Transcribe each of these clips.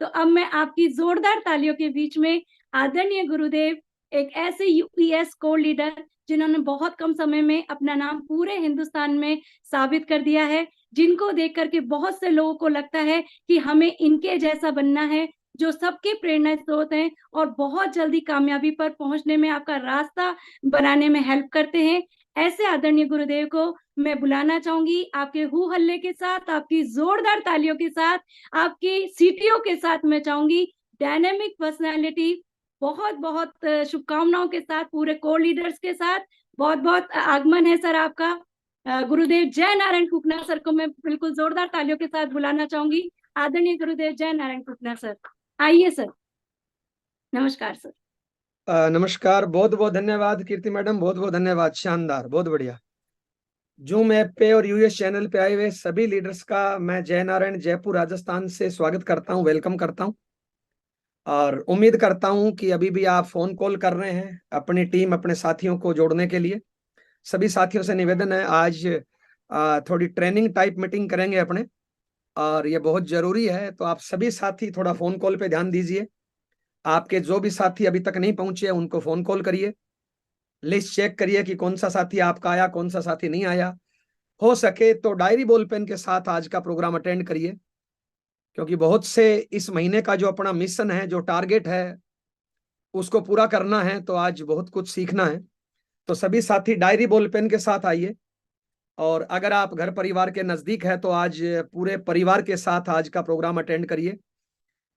तो अब मैं आपकी जोरदार तालियों के बीच में आदरणीय गुरुदेव, एक ऐसे यूपीएस कोर लीडर जिन्होंने बहुत कम समय में अपना नाम पूरे हिंदुस्तान में साबित कर दिया है, जिनको देख करके बहुत से लोगों को लगता है कि हमें इनके जैसा बनना है, जो सबके प्रेरणा स्रोत हैं और बहुत जल्दी कामयाबी पर पहुंचने में आपका रास्ता बनाने में हेल्प करते हैं। ऐसे आदरणीय गुरुदेव को मैं बुलाना चाहूंगी आपके हू हल्ले के साथ, आपकी जोरदार तालियों के साथ, आपकी सीटियों के साथ। मैं चाहूंगी डायनेमिक पर्सनालिटी, बहुत बहुत शुभकामनाओं के साथ पूरे कोर लीडर्स के साथ बहुत बहुत आगमन है सर आपका। गुरुदेव जय नारायण कुकना सर को मैं बिल्कुल जोरदार तालियों के साथ बुलाना चाहूंगी। आदरणीय गुरुदेव जय नारायण कुकना सर, आइए सर। नमस्कार सर। नमस्कार, बहुत बहुत धन्यवाद कीर्ति मैडम, बहुत बहुत धन्यवाद। शानदार, बहुत बढ़िया। जूम ऐप पे और यूएस चैनल पे आए हुए सभी लीडर्स का मैं जय नारायण जयपुर राजस्थान से स्वागत करता हूं, वेलकम करता हूं। और उम्मीद करता हूं कि अभी भी आप फोन कॉल कर रहे हैं अपनी टीम, अपने साथियों को जोड़ने के लिए। सभी साथियों से निवेदन है, आज थोड़ी ट्रेनिंग टाइप मीटिंग करेंगे अपने, और ये बहुत जरूरी है। तो आप सभी साथी थोड़ा फोन कॉल पे ध्यान दीजिए। आपके जो भी साथी अभी तक नहीं पहुंचे उनको फोन कॉल करिए, लिस्ट चेक करिए कि कौन सा साथी आपका आया, कौन सा साथी नहीं आया। हो सके तो डायरी बॉल पेन के साथ आज का प्रोग्राम अटेंड करिए, क्योंकि बहुत से इस महीने का जो अपना मिशन है, जो टारगेट है, उसको पूरा करना है। तो आज बहुत कुछ सीखना है। तो सभी साथी डायरी बॉल पेन के साथ आइए। और अगर आप घर परिवार के नजदीक है तो आज पूरे परिवार के साथ आज का प्रोग्राम अटेंड करिए।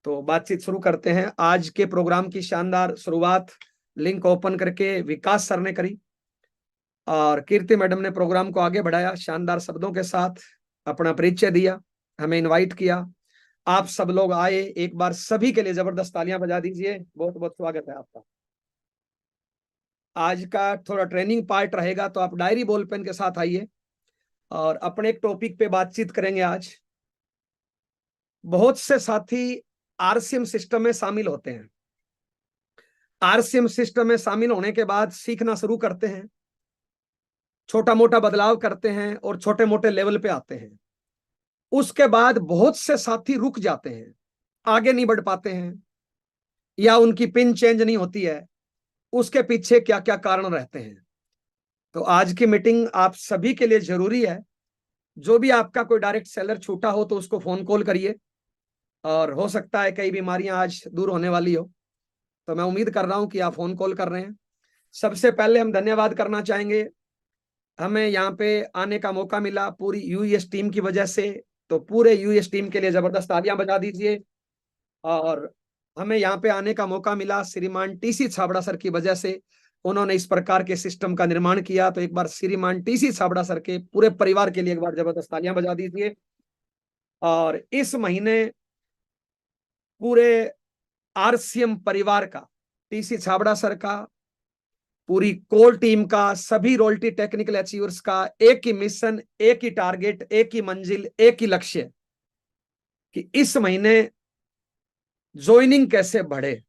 तो बातचीत शुरू करते हैं। आज के प्रोग्राम की शानदार शुरुआत लिंक ओपन करके विकास सर ने करी, और कीर्ति मैडम ने प्रोग्राम को आगे बढ़ाया, शानदार शब्दों के साथ अपना परिचय दिया, हमें इनवाइट किया। आप सब लोग आए, एक बार सभी के लिए जबरदस्त तालियां बजा दीजिए। बहुत बहुत स्वागत है आपका। आज का थोड़ा ट्रेनिंग पार्ट रहेगा, तो आप डायरी बॉल पेन के साथ आइए और अपने एक टॉपिक पे बातचीत करेंगे आज। बहुत से साथी आरसीएम सिस्टम में शामिल होते हैं। आरसीएम सिस्टम में शामिल होने के बाद सीखना शुरू करते हैं, छोटा मोटा बदलाव करते हैं और छोटे मोटे लेवल पे आते हैं। उसके बाद बहुत से साथी रुक जाते हैं, आगे नहीं बढ़ पाते हैं, या उनकी पिन चेंज नहीं होती है। उसके पीछे क्या क्या कारण रहते हैं। तो आज की मीटिंग आप सभी के लिए जरूरी है। जो भी आपका कोई डायरेक्ट सेलर छूटा हो तो उसको फोन कॉल करिए, और हो सकता है कई बीमारियां आज दूर होने वाली हो। तो मैं उम्मीद कर रहा हूं कि आप फोन कॉल कर रहे हैं। सबसे पहले हम धन्यवाद करना चाहेंगे, हमें यहाँ पे आने का मौका मिला पूरी यूएस टीम की वजह से। तो पूरे यूएस टीम के लिए जबरदस्त तालियां बजा दीजिए। और हमें यहाँ पे आने का मौका मिला श्रीमान टीसी छाबड़ा सर की वजह से, उन्होंने इस प्रकार के सिस्टम का निर्माण किया। तो एक बार श्रीमान टीसी छाबड़ा सर के पूरे परिवार के लिए एक बार जबरदस्त तालियां बजा दीजिए। और इस महीने पूरे आरसीएम परिवार का, टीसी छाबड़ा सर का, पूरी कोर टीम का, सभी रॉयल्टी टेक्निकल अचीवर्स का एक ही मिशन, एक ही टारगेट, एक ही मंजिल, एक ही लक्ष्य, कि इस महीने ज्वाइनिंग कैसे बढ़े,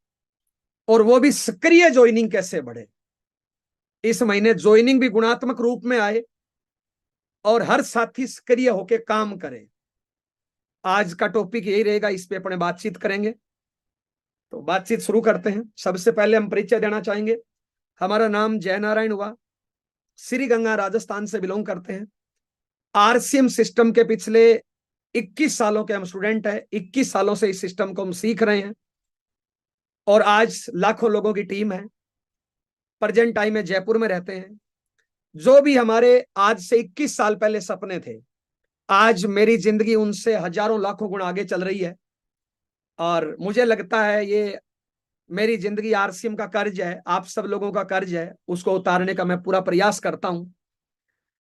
और वो भी सक्रिय ज्वाइनिंग कैसे बढ़े। इस महीने ज्वाइनिंग भी गुणात्मक रूप में आए और हर साथी सक्रिय होकर काम करे। आज का टॉपिक यही रहेगा, इस पे अपने बातचीत करेंगे। तो बातचीत शुरू करते हैं। सबसे पहले हम परिचय देना चाहेंगे। हमारा नाम जय नारायण हुआ, श्री गंगा राजस्थान से बिलोंग करते हैं। आरसीएम सिस्टम के पिछले 21 सालों के हम स्टूडेंट हैं। 21 सालों से इस सिस्टम को हम सीख रहे हैं, और आज लाखों लोगों की टीम है। प्रेजेंट टाइम में जयपुर में रहते हैं। जो भी हमारे आज से 21 साल पहले सपने थे, आज मेरी जिंदगी उनसे हजारों लाखों गुण आगे चल रही है। और मुझे लगता है ये मेरी जिंदगी आरसीएम का कर्ज है, आप सब लोगों का कर्ज है, उसको उतारने का मैं पूरा प्रयास करता हूं।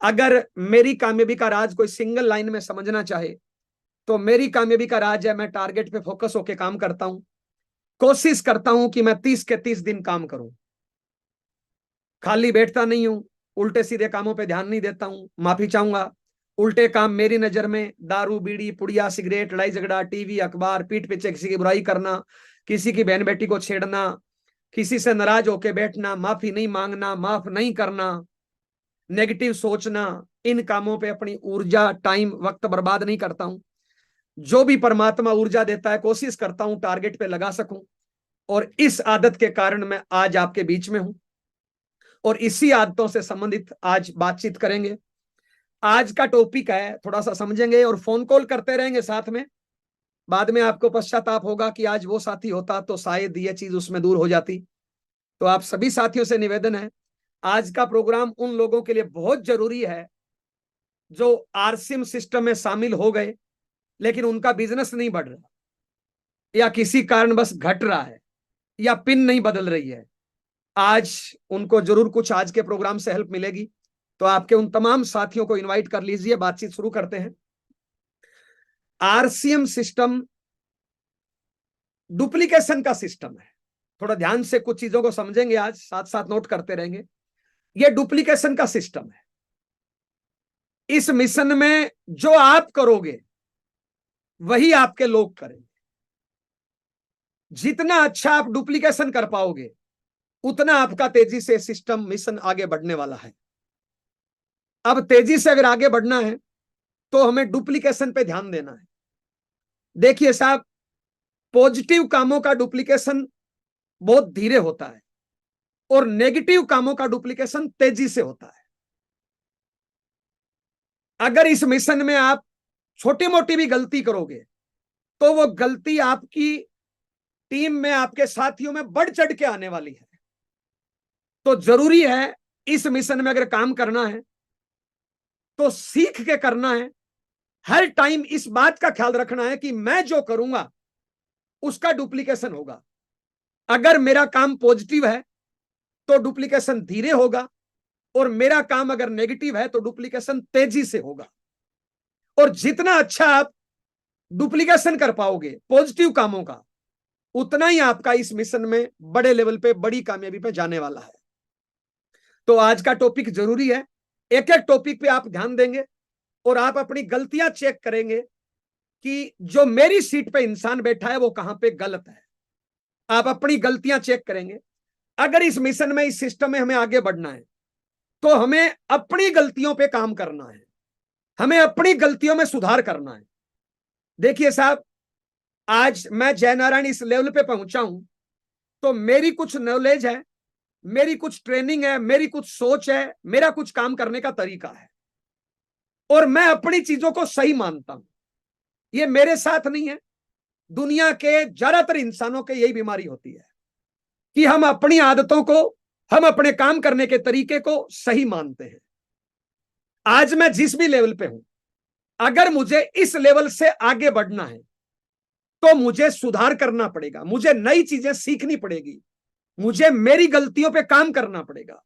अगर मेरी कामयाबी का राज कोई सिंगल लाइन में समझना चाहे, तो मेरी कामयाबी का राज है, मैं टारगेट पे फोकस होकर काम करता हूं। कोशिश करता हूं कि मैं 30 के 30 दिन काम करूं, खाली बैठता नहीं हूं, उल्टे सीधे कामों पे ध्यान नहीं देता हूं। माफी चाहूंगा, उल्टे काम मेरी नजर में दारू, बीड़ी, पुड़िया, सिगरेट, लड़ाई झगड़ा, टीवी, अखबार, पीठ पीछे किसी की बुराई करना, किसी की बहन बेटी को छेड़ना, किसी से नाराज होके बैठना, माफी नहीं मांगना, माफ नहीं करना, नेगेटिव सोचना, इन कामों पे अपनी ऊर्जा, टाइम, वक्त बर्बाद नहीं करता हूं। जो भी परमात्मा ऊर्जा देता है कोशिश करता हूं टारगेट पे लगा सकूं, और इस आदत के कारण मैं आज आपके बीच में हूं और इसी आदतों से संबंधित आज बातचीत करेंगे। आज का टॉपिक है, थोड़ा सा समझेंगे और फोन कॉल करते रहेंगे साथ में। बाद में आपको पश्चाताप होगा कि आज वो साथी होता तो शायद ये चीज उसमें दूर हो जाती। तो आप सभी साथियों से निवेदन है, आज का प्रोग्राम उन लोगों के लिए बहुत जरूरी है जो आरसीएम सिस्टम में शामिल हो गए लेकिन उनका बिजनेस नहीं बढ़ रहा, या किसी कारण बस घट रहा है, या पिन नहीं बदल रही है। आज उनको जरूर कुछ आज के प्रोग्राम से हेल्प मिलेगी। तो आपके उन तमाम साथियों को इनवाइट कर लीजिए, बातचीत शुरू करते हैं। आरसीएम सिस्टम डुप्लीकेशन का सिस्टम है। थोड़ा ध्यान से कुछ चीजों को समझेंगे, आज साथ साथ नोट करते रहेंगे। यह डुप्लीकेशन का सिस्टम है। इस मिशन में जो आप करोगे वही आपके लोग करेंगे। जितना अच्छा आप डुप्लीकेशन कर पाओगे उतना आपका तेजी से सिस्टम मिशन आगे बढ़ने वाला है। अब तेजी से अगर आगे बढ़ना है तो हमें डुप्लीकेशन पे ध्यान देना है। देखिए साहब, पॉजिटिव कामों का डुप्लीकेशन बहुत धीरे होता है और नेगेटिव कामों का डुप्लीकेशन तेजी से होता है। अगर इस मिशन में आप छोटी मोटी भी गलती करोगे तो वो गलती आपकी टीम में, आपके साथियों में बढ़ चढ़ के आने वाली है। तो जरूरी है इस मिशन में अगर काम करना है तो सीख के करना है। हर टाइम इस बात का ख्याल रखना है कि मैं जो करूंगा उसका डुप्लीकेशन होगा। अगर मेरा काम पॉजिटिव है तो डुप्लीकेशन धीरे होगा, और मेरा काम अगर नेगेटिव है तो डुप्लीकेशन तेजी से होगा। और जितना अच्छा आप डुप्लीकेशन कर पाओगे पॉजिटिव कामों का, उतना ही आपका इस मिशन में बड़े लेवल पे, बड़ी कामयाबी पे जाने वाला है। तो आज का टॉपिक जरूरी है। एक एक टॉपिक पे आप ध्यान देंगे और आप अपनी गलतियां चेक करेंगे कि जो मेरी सीट पे इंसान बैठा है वो कहां पे गलत है। आप अपनी गलतियां चेक करेंगे। अगर इस मिशन में, इस सिस्टम में हमें आगे बढ़ना है तो हमें अपनी गलतियों पे काम करना है, हमें अपनी गलतियों में सुधार करना है। देखिए साहब, आज मैं जय नारायण इस लेवल पे पहुंचा हूं तो मेरी कुछ नॉलेज है, मेरी कुछ ट्रेनिंग है, मेरी कुछ सोच है, मेरा कुछ काम करने का तरीका है, और मैं अपनी चीजों को सही मानता हूं। ये मेरे साथ नहीं है, दुनिया के ज्यादातर इंसानों के यही बीमारी होती है कि हम अपनी आदतों को, हम अपने काम करने के तरीके को सही मानते हैं। आज मैं जिस भी लेवल पे हूं, अगर मुझे इस लेवल से आगे बढ़ना है तो मुझे सुधार करना पड़ेगा, मुझे नई चीजें सीखनी पड़ेगी, मुझे मेरी गलतियों पे काम करना पड़ेगा।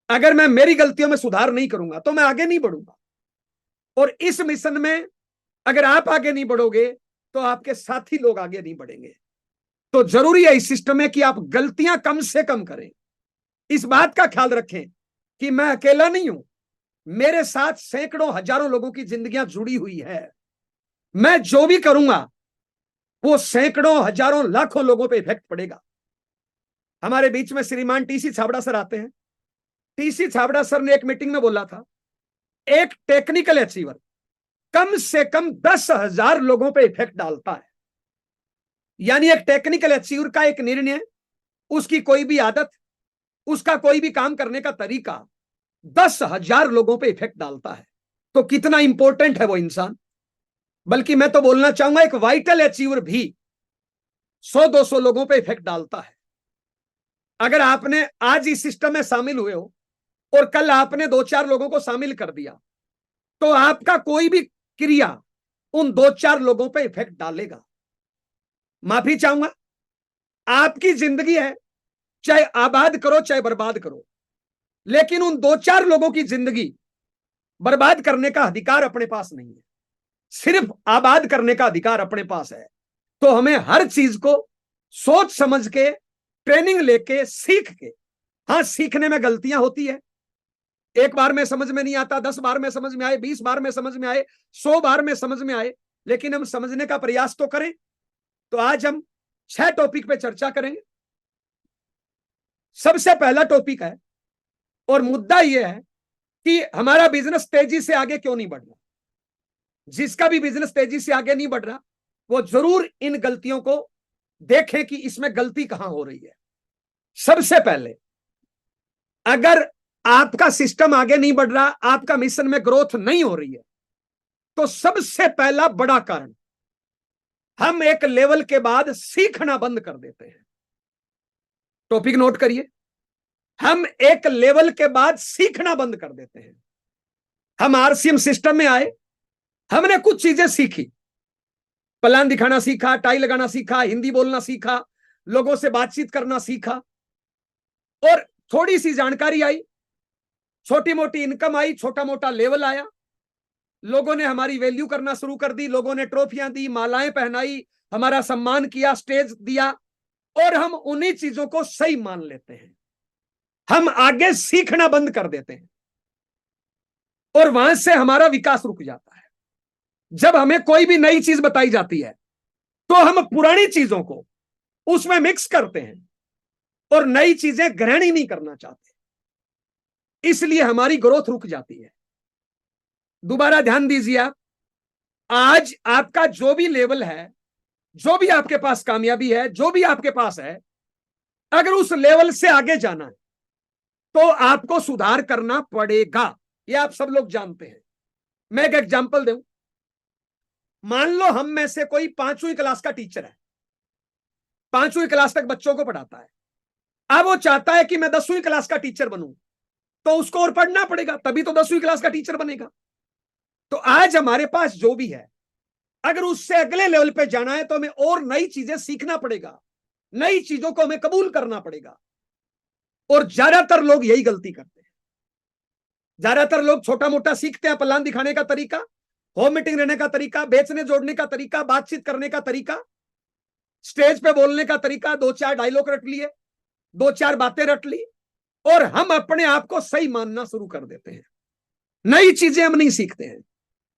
अगर मैं मेरी गलतियों में सुधार नहीं करूंगा तो मैं आगे नहीं बढ़ूंगा। और इस मिशन में अगर आप आगे नहीं बढ़ोगे तो आपके साथी लोग आगे नहीं बढ़ेंगे। तो जरूरी है इस सिस्टम में कि आप गलतियां कम से कम करें। इस बात का ख्याल रखें कि मैं अकेला नहीं हूं, मेरे साथ सैकड़ों हजारों लोगों की जिंदगियां जुड़ी हुई है। मैं जो भी करूंगा वो सैकड़ों हजारों लाखों लोगों पे इफेक्ट पड़ेगा। हमारे बीच में श्रीमान टीसी छाबड़ा सर आते हैं। टीसी छाबड़ा सर ने एक मीटिंग में बोला था, एक टेक्निकल अचीवर कम से कम 10,000 लोगों पे इफेक्ट डालता है। यानी एक टेक्निकल अचीवर का एक निर्णय, उसकी कोई भी आदत, उसका कोई भी काम करने का तरीका 10,000 लोगों पे इफेक्ट डालता है। तो कितना इंपॉर्टेंट है वो इंसान। बल्कि मैं तो बोलना चाहूंगा एक वाइटल अचीवर भी 100-200 लोगों पे इफेक्ट डालता है। अगर आपने आज इस सिस्टम में शामिल हुए हो और कल आपने 2-4 लोगों को शामिल कर दिया तो आपका कोई भी क्रिया उन 2-4 लोगों पे इफेक्ट डालेगा। माफी चाहूंगा, आपकी जिंदगी है, चाहे आबाद करो चाहे बर्बाद करो, लेकिन उन 2-4 लोगों की जिंदगी बर्बाद करने का अधिकार अपने पास नहीं है, सिर्फ आबाद करने का अधिकार अपने पास है। तो हमें हर चीज को सोच समझ के, ट्रेनिंग लेके, सीख के, हाँ सीखने में गलतियां होती है, एक बार में समझ में नहीं आता, 10 बार में समझ में आए, 20 बार में समझ में आए, 100 बार में समझ में आए, लेकिन हम समझने का प्रयास तो करें। तो आज हम 6 टॉपिक पे चर्चा करेंगे। सबसे पहला टॉपिक है और मुद्दा यह है कि हमारा बिजनेस तेजी से आगे क्यों नहीं बढ़ रहा। जिसका भी बिजनेस तेजी से आगे नहीं बढ़ रहा, वो जरूर इन गलतियों को देखें कि इसमें गलती कहां हो रही है। सबसे पहले, अगर आपका सिस्टम आगे नहीं बढ़ रहा, आपका मिशन में ग्रोथ नहीं हो रही है, तो सबसे पहला बड़ा कारण, हम एक लेवल के बाद सीखना बंद कर देते हैं। टॉपिक नोट करिए, हम एक लेवल के बाद सीखना बंद कर देते हैं। हम आरसीएम सिस्टम में आए, हमने कुछ चीजें सीखी, प्लान दिखाना सीखा, टाई लगाना सीखा, हिंदी बोलना सीखा, लोगों से बातचीत करना सीखा, और थोड़ी सी जानकारी आई, छोटी मोटी इनकम आई, छोटा मोटा लेवल आया, लोगों ने हमारी वैल्यू करना शुरू कर दी, लोगों ने ट्रॉफियां दी, मालाएं पहनाई, हमारा सम्मान किया, स्टेज दिया, और हम उन्हीं चीजों को सही मान लेते हैं। हम आगे सीखना बंद कर देते हैं और वहां से हमारा विकास रुक जाता है। जब हमें कोई भी नई चीज बताई जाती है तो हम पुरानी चीजों को उसमें मिक्स करते हैं और नई चीजें ग्रहण ही नहीं करना चाहते, इसलिए हमारी ग्रोथ रुक जाती है। दोबारा ध्यान दीजिए आप, आज आपका जो भी लेवल है, जो भी आपके पास कामयाबी है, जो भी आपके पास है, अगर उस लेवल से आगे जाना है तो आपको सुधार करना पड़ेगा। ये आप सब लोग जानते हैं। मैं एक एग्जांपल दूं, मान लो हम में से कोई 5वीं क्लास का टीचर है, 5वीं क्लास तक बच्चों को पढ़ाता है। अब वो चाहता है कि मैं 10वीं क्लास का टीचर बनूं, तो उसको और पढ़ना पड़ेगा, तभी तो 10वीं क्लास का टीचर बनेगा। तो आज हमारे पास जो भी है, अगर उससे अगले लेवल पे जाना है तो हमें और नई चीजें सीखना पड़ेगा, नई चीजों को हमें कबूल करना पड़ेगा। और ज्यादातर लोग यही गलती करते हैं। ज्यादातर लोग छोटा मोटा सीखते हैं, प्लान दिखाने का तरीका, होम मीटिंग रहने का तरीका, बेचने जोड़ने का तरीका, बातचीत करने का तरीका, स्टेज पे बोलने का तरीका, 2-4 डायलॉग रट लिए, 2-4 बातें रट ली, और हम अपने आप को सही मानना शुरू कर देते हैं। नई चीजें हम नहीं सीखते हैं,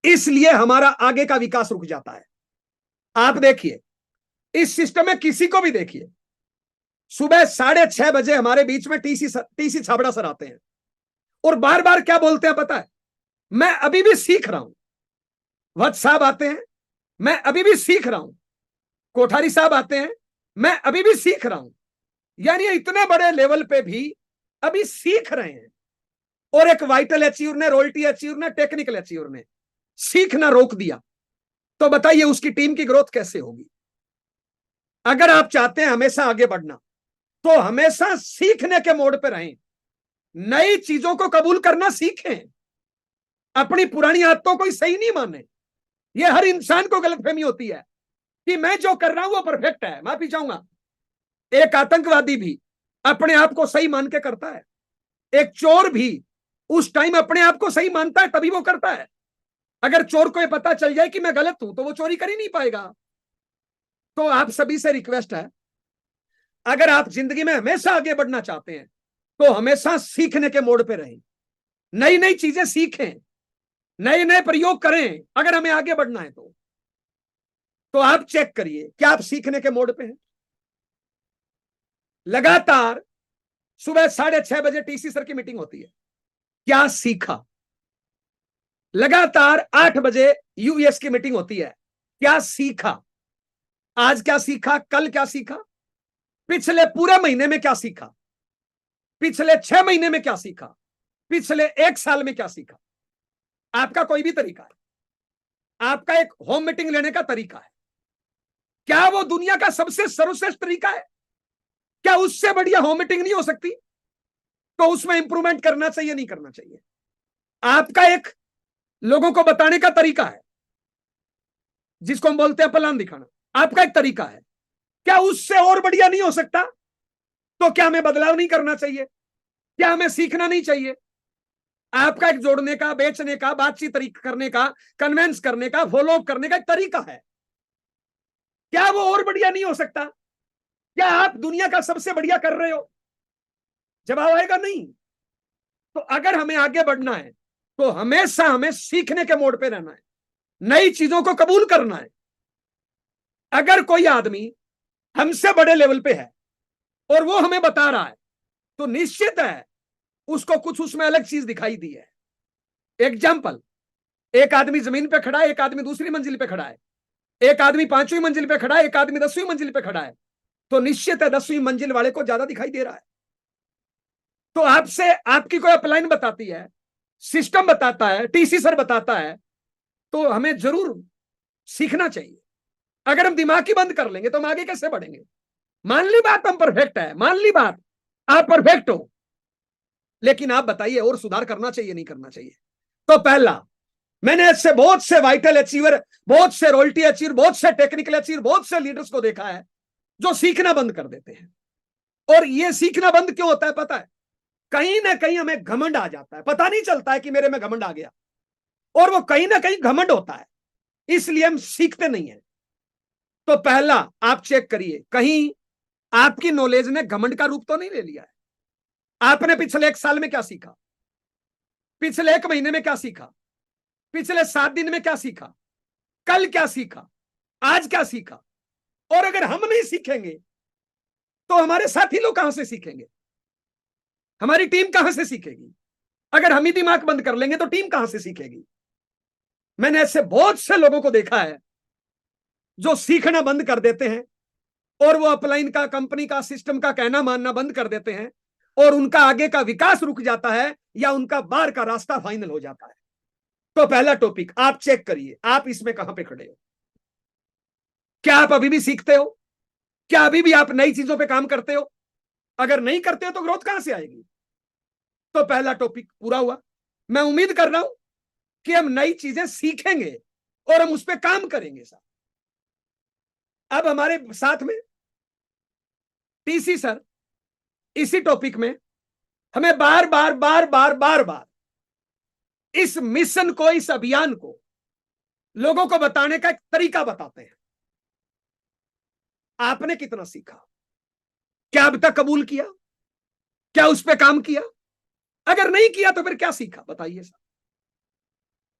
इसलिए हमारा आगे का विकास रुक जाता है। आप देखिए, इस सिस्टम में किसी को भी देखिए, सुबह 6:30 बजे हमारे बीच में टीसी छाबड़ा सर आते हैं और बार बार क्या बोलते हैं पता है? मैं अभी भी सीख रहा हूं। वत्स साहब आते हैं, मैं अभी भी सीख रहा हूं। कोठारी साहब आते हैं, मैं अभी भी सीख रहा हूं। यानी इतने बड़े लेवल पे भी अभी सीख रहे हैं। और एक वाइटल अचीवर ने, रॉयल्टी अचीवर ने, टेक्निकल अचीवर ने सीखना रोक दिया, तो बताइए उसकी टीम की ग्रोथ कैसे होगी? अगर आप चाहते हैं हमेशा आगे बढ़ना, तो हमेशा सीखने के मोड पे रहें, नई चीजों को कबूल करना सीखें, अपनी पुरानी आदतों को सही नहीं माने। यह हर इंसान को गलतफहमी होती है कि मैं जो कर रहा हूं वो परफेक्ट है। माफी चाहूंगा, एक आतंकवादी भी अपने आप को सही मान के करता है, एक चोर भी उस टाइम अपने आप को सही मानता है तभी वो करता है। अगर चोर को ये पता चल जाए कि मैं गलत हूं तो वो चोरी कर ही नहीं पाएगा। तो आप सभी से रिक्वेस्ट है, अगर आप जिंदगी में हमेशा आगे बढ़ना चाहते हैं तो हमेशा सीखने के मोड पे रहें, नई नई चीजें सीखें, नए नए प्रयोग करें। अगर हमें आगे बढ़ना है तो आप चेक करिए क्या आप सीखने के मोड पे हैं। लगातार सुबह 6:30 बजे टीसी सर की मीटिंग होती है, क्या सीखा? लगातार 8 बजे यूएस की मीटिंग होती है, क्या सीखा? आज क्या सीखा, कल क्या सीखा, पिछले पूरे महीने में क्या सीखा, पिछले 6 महीने में क्या सीखा, पिछले 1 साल में क्या सीखा? आपका कोई भी तरीका है, आपका एक होम मीटिंग लेने का तरीका है, क्या वो दुनिया का सबसे सर्वश्रेष्ठ तरीका है? क्या उससे बढ़िया होम मीटिंग नहीं हो सकती? तो उसमें इंप्रूवमेंट करना चाहिए, नहीं करना चाहिए? आपका एक लोगों को बताने का तरीका है, जिसको हम बोलते हैं प्लान दिखाना, आपका एक तरीका है, क्या उससे और बढ़िया नहीं हो सकता? तो क्या हमें बदलाव नहीं करना चाहिए? क्या हमें सीखना नहीं चाहिए? आपका एक जोड़ने का, बेचने का, बातचीत करने का, कन्वेंस करने का, फॉलो अप करने का एक तरीका है, क्या वो और बढ़िया नहीं हो सकता? क्या आप दुनिया का सबसे बढ़िया कर रहे हो? जवाब आएगा नहीं। तो अगर हमें आगे बढ़ना है तो हमेशा हमें सीखने के मोड पे रहना है, नई चीजों को कबूल करना है। अगर कोई आदमी हमसे बड़े लेवल पे है और वो हमें बता रहा है तो निश्चित है उसको कुछ उसमें अलग चीज दिखाई दी है। एग्जाम्पल, एक आदमी जमीन पे खड़ा है, एक आदमी दूसरी मंजिल पे खड़ा है, एक आदमी 5वीं मंजिल पे खड़ा है, एक आदमी 10वीं मंजिल पे खड़ा है, तो निश्चित है 10वीं मंजिल वाले को ज्यादा दिखाई दे रहा है। तो आपसे आपकी कोई अपलाइन बताती है, सिस्टम बताता है, टीसी सर बताता है, तो हमें जरूर सीखना चाहिए। अगर हम दिमाग ही बंद कर लेंगे तो हम आगे कैसे बढ़ेंगे? मान ली बात हम परफेक्ट है, मान ली बात आप परफेक्ट हो, लेकिन आप बताइए और सुधार करना चाहिए नहीं करना चाहिए? तो पहला, मैंने ऐसे बहुत से वाइटल अचीवर, बहुत से रॉयल्टी अचीवर, बहुत से टेक्निकल अचीवर, बहुत से लीडर्स को देखा है जो सीखना बंद कर देते हैं। और ये सीखना बंद क्यों होता है पता है? कहीं ना कहीं हमें घमंड आ जाता है, पता नहीं चलता है कि मेरे में घमंड आ गया, और वो कहीं ना कहीं घमंड होता है, इसलिए हम सीखते नहीं है। तो पहला आप चेक करिए, कहीं आपकी नॉलेज ने घमंड का रूप तो नहीं ले लिया है। आपने पिछले 1 साल में क्या सीखा? पिछले 1 महीने में क्या सीखा? पिछले 7 दिन में क्या सीखा? कल क्या सीखा? आज क्या सीखा? और अगर हम नहीं सीखेंगे तो हमारे साथी लोग कहां से सीखेंगे? हमारी टीम कहां से सीखेगी? अगर हम ही दिमाग बंद कर लेंगे तो टीम कहां से सीखेगी? मैंने ऐसे बहुत से लोगों को देखा है जो सीखना बंद कर देते हैं, और वो अपलाइन का, कंपनी का, सिस्टम का कहना मानना बंद कर देते हैं, और उनका आगे का विकास रुक जाता है, या उनका बाहर का रास्ता फाइनल हो जाता है। तो पहला टॉपिक आप चेक करिए, आप इसमें कहां पे खड़े हो? क्या आप अभी भी सीखते हो? क्या अभी भी आप नई चीजों पे काम करते हो? अगर नहीं करते हो तो ग्रोथ कहां से आएगी? तो पहला टॉपिक पूरा हुआ। मैं उम्मीद कर रहा हूं कि हम नई चीजें सीखेंगे और हम उस पर काम करेंगे साहब। अब हमारे साथ में टीसी सर इसी टॉपिक में हमें बार बार बार बार बार बार इस मिशन को, इस अभियान को लोगों को बताने का एक तरीका बताते हैं। आपने कितना सीखा? क्या अब तक कबूल किया? क्या उस पर काम किया? अगर नहीं किया तो फिर क्या सीखा बताइए साहब।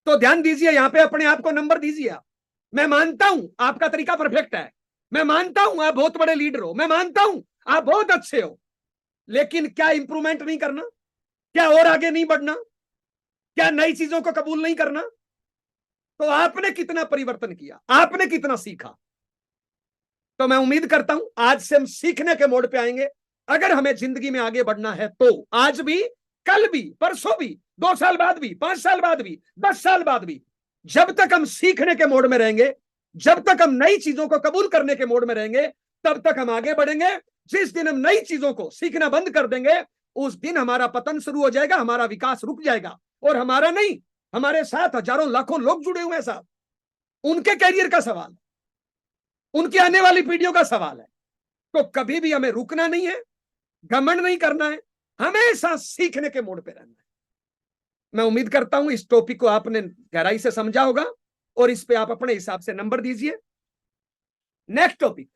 तो ध्यान दीजिए, यहां पे अपने आप को नंबर दीजिए आप। मैं मानता हूं आपका तरीका परफेक्ट है, मैं मानता हूं आप बहुत बड़े लीडर हो, मैं मानता हूं आप बहुत अच्छे हो, लेकिन क्या इंप्रूवमेंट नहीं करना? क्या और आगे नहीं बढ़ना? क्या नई चीजों को कबूल नहीं करना? तो आपने कितना परिवर्तन किया? आपने कितना सीखा? तो मैं उम्मीद करता हूं आज से हम सीखने के मोड पे आएंगे। अगर हमें जिंदगी में आगे बढ़ना है तो आज भी, कल भी, परसों भी, 2 साल बाद भी, 5 साल बाद भी, 10 साल बाद भी, जब तक हम सीखने के मोड में रहेंगे, जब तक हम नई चीजों को कबूल करने के मोड में रहेंगे, तब तक हम आगे बढ़ेंगे। जिस दिन हम नई चीजों को सीखना बंद कर देंगे, उस दिन हमारा पतन शुरू हो जाएगा, हमारा विकास रुक जाएगा। और हमारा नहीं, हमारे साथ हजारों लाखों लोग जुड़े हुए हैं साहब, उनके कैरियर का सवाल, उनकी आने वाली पीढ़ियों का सवाल है। तो कभी भी हमें रुकना नहीं है, घमंड नहीं करना है, हमेशा सीखने के मोड पे रहना है। मैं उम्मीद करता हूं इस टॉपिक को आपने गहराई से समझा होगा, और इस पे आप अपने हिसाब से नंबर दीजिए। नेक्स्ट टॉपिक,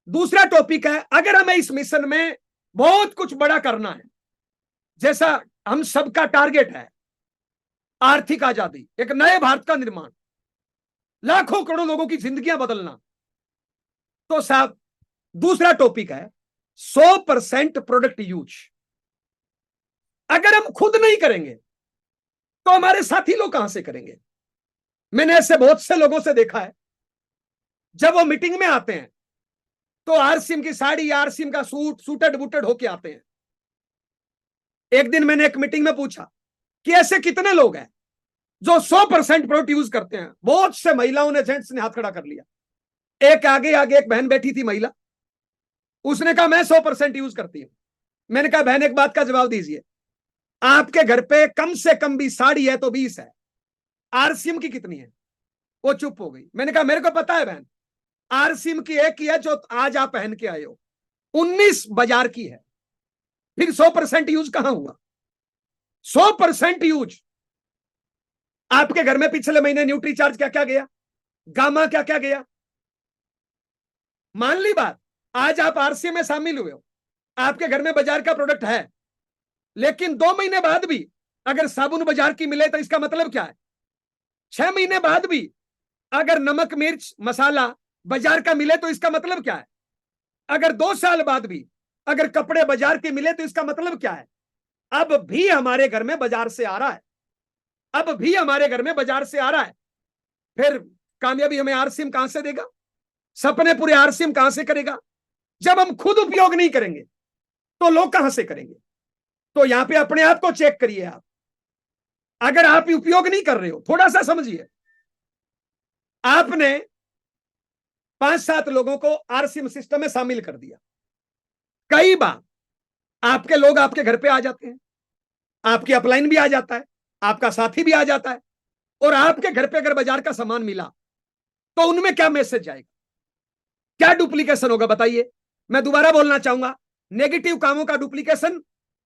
दूसरा टॉपिक है, अगर हमें इस मिशन में बहुत कुछ बड़ा करना है, जैसा हम सबका टारगेट है आर्थिक आजादी, एक नए भारत का निर्माण, लाखों करोड़ों लोगों की जिंदगियां बदलना, तो साहब दूसरा टॉपिक है 100% प्रोडक्ट यूज। अगर हम खुद नहीं करेंगे तो हमारे साथी लोग कहां से करेंगे? मैंने ऐसे बहुत से लोगों से देखा है, जब वो मीटिंग में आते हैं तो आरसीएम की साड़ी या आरसीएम का सूट, सूटेड बूटेड होके आते हैं। एक दिन मैंने एक मीटिंग में पूछा कि ऐसे कितने लोग हैं जो 100% प्रोडक्ट यूज करते हैं? बहुत से महिलाओं ने, जेंट्स ने हाथ खड़ा कर लिया। एक आगे एक बहन बैठी थी महिला, उसने कहा मैं 100% यूज करती हूं। मैंने कहा बहन एक बात का जवाब दीजिए, आपके घर पे कम से कम भी साड़ी है तो 20 है, आरसीएम की कितनी है? वो चुप हो गई। मैंने कहा मेरे को पता है बहन, आरसीएम की एक ही है जो आज आप पहन के आए हो, 19 बाजार की है, फिर 100% यूज कहां हुआ? 100% यूज। आपके घर में पिछले महीने न्यूट्री चार्ज क्या क्या गया, गामा क्या क्या गया? मान ली बात, आज आप आरसीएम में शामिल हुए हो, आपके घर में बाजार का प्रोडक्ट है, लेकिन 2 महीने बाद भी अगर साबुन बाजार की मिले तो इसका मतलब क्या है? 6 महीने बाद भी अगर नमक, मिर्च, मसाला बाजार का मिले तो इसका मतलब क्या है? अगर 2 साल बाद भी अगर कपड़े बाजार के मिले तो इसका मतलब क्या है? अब भी हमारे घर में बाजार से आ रहा है। अब भी हमारे घर में बाजार से आ रहा है, फिर कामयाबी हमें आरसीएम कहां से देगा? सपने पूरे आरसीएम कहां से करेगा? जब हम खुद उपयोग नहीं करेंगे तो लोग कहां से करेंगे? तो यहां पे अपने आप को चेक करिए। आप अगर आप उपयोग नहीं कर रहे हो, थोड़ा सा समझिए, आपने 5-7 लोगों को आरसीएम सिस्टम में शामिल कर दिया, कई बार आपके लोग आपके घर पे आ जाते हैं, आपकी अपलाइन भी आ जाता है, आपका साथी भी आ जाता है, और आपके घर पे अगर बाजार का सामान मिला तो उनमें क्या मैसेज जाएगा, क्या डुप्लीकेशन होगा बताइए? मैं दोबारा बोलना चाहूंगा, नेगेटिव कामों का डुप्लीकेशन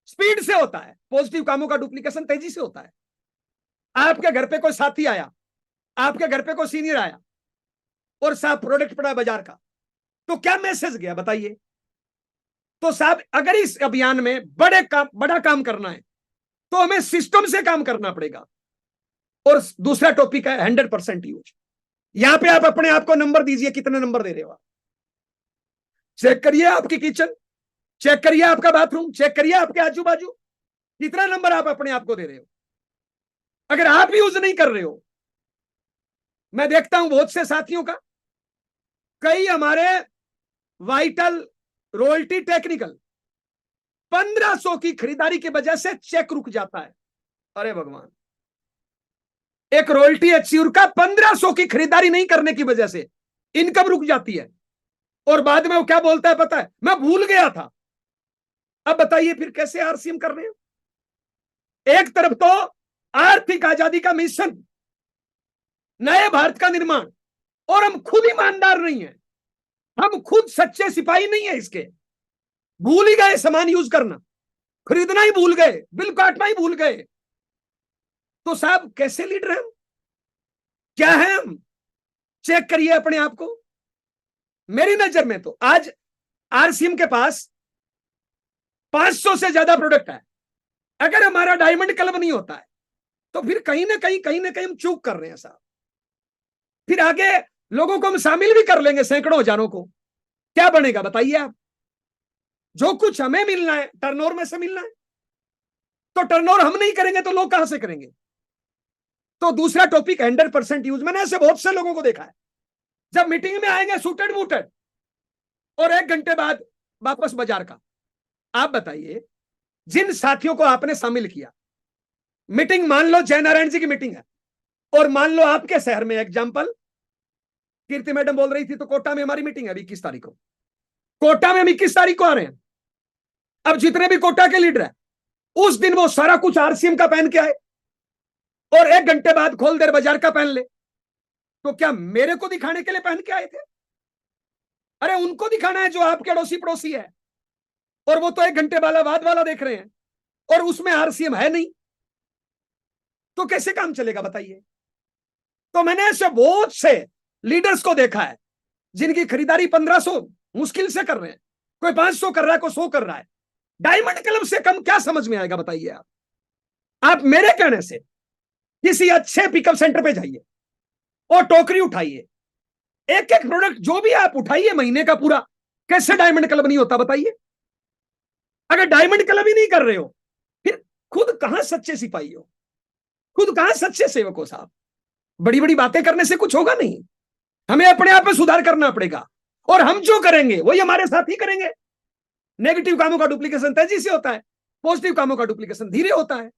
स्पीड से होता है, पॉजिटिव कामों का डुप्लीकेशन तेजी से होता है। आपके घर पे कोई साथी आया, आपके घर पे कोई सीनियर आया और साहब प्रोडक्ट पड़ा बाजार का, तो क्या मैसेज गया बताइए? तो साहब अगर इस अभियान में बड़ा काम करना है तो हमें सिस्टम से काम करना पड़ेगा। और दूसरा टॉपिक है 100% यूज। यहां पे आप अपने आप को नंबर दीजिए, कितने नंबर दे रहे हो आप? चेक करिए आपकी किचन, चेक करिए आपका बाथरूम, चेक करिए आपके आजू बाजू, कितना नंबर आप अपने आप को दे रहे हो? अगर आप यूज नहीं कर रहे हो, मैं देखता हूं बहुत से साथियों का, कई हमारे वाइटल, रॉयल्टी, टेक्निकल 1500 की खरीदारी की वजह से चेक रुक जाता है। अरे भगवान, एक रॉयल्टी एच्योर का 1500 की खरीदारी नहीं करने की वजह से इनकम रुक जाती है, और बाद में वो क्या बोलता है पता है? मैं भूल गया था। अब बताइए फिर कैसे आरसीएम कर रहे हैं? एक तरफ तो आर्थिक आजादी का मिशन, नए भारत का निर्माण, और हम खुद ईमानदार नहीं है, हम खुद सच्चे सिपाही नहीं है इसके, भूल ही गए सामान यूज करना, खरीदना ही भूल गए, बिल काटना ही भूल गए। तो साहब कैसे लीडर हैं हम? क्या है हम? चेक करिए अपने आप को। मेरी नजर में तो आज आरसीएम के पास 500 से ज्यादा प्रोडक्ट है। अगर हमारा डायमंड क्लब नहीं होता है तो फिर कहीं ना कहीं हम चूक कर रहे हैं साहब। फिर आगे लोगों को हम शामिल भी कर लेंगे, सैकड़ों हजारों को, क्या बनेगा बताइए आप? जो कुछ हमें मिलना है टर्नओवर में से मिलना है, तो टर्नओवर हम नहीं करेंगे तो लोग कहां से करेंगे? तो दूसरा टॉपिक 100% यूज। मैंने ऐसे बहुत से लोगों को देखा है, जब मीटिंग में आएंगे सूटेड बूटेड, और 1 घंटे बाद वापस बाजार का। आप बताइए, जिन साथियों को आपने शामिल किया, मीटिंग मान लो जयनारायण जी की मीटिंग है, और मान लो आपके शहर में, एग्जाम्पल कीर्ति मैडम बोल रही थी, तो कोटा में हमारी मीटिंग है 21 तारीख को, कोटा में हम 21 तारीख को आ रहे हैं। अब जितने भी कोटा के लीडर है, उस दिन वो सारा कुछ आरसीएम का पहन के आए, और 1 घंटे बाद खोल देर बाजार का पहन ले, तो क्या मेरे को दिखाने के लिए पहन के आए थे? अरे उनको दिखाना है जो आपके अड़ोसी पड़ोसी है, और वो तो 1 घंटे वाला बाद वाला देख रहे हैं, और उसमें आरसीएम है नहीं, तो कैसे काम चलेगा बताइए? तो मैंने ऐसे बहुत से लीडर्स को देखा है जिनकी खरीदारी 1500 मुश्किल से कर रहे हैं, कोई 500 कर रहा है, कोई 100 कर रहा है। डायमंड क्लब से कम क्या समझ में आएगा बताइए आप मेरे कहने से किसी अच्छे पिकअप सेंटर पे जाइए और टोकरी उठाइए, एक एक प्रोडक्ट जो भी आप उठाइए महीने का पूरा, कैसे डायमंड क्लब नहीं होता बताइए? अगर डायमंड क्लब ही नहीं कर रहे हो, फिर खुद कहां सच्चे सिपाही हो, खुद कहां सच्चे सेवक हो साहब? बड़ी बड़ी बातें करने से कुछ होगा नहीं, हमें अपने आप में सुधार करना पड़ेगा, और हम जो करेंगे वही हमारे साथ ही करेंगे। नेगेटिव कामों का डुप्लीकेशन तेजी से होता है, पॉजिटिव कामों का डुप्लीकेशन धीरे होता है।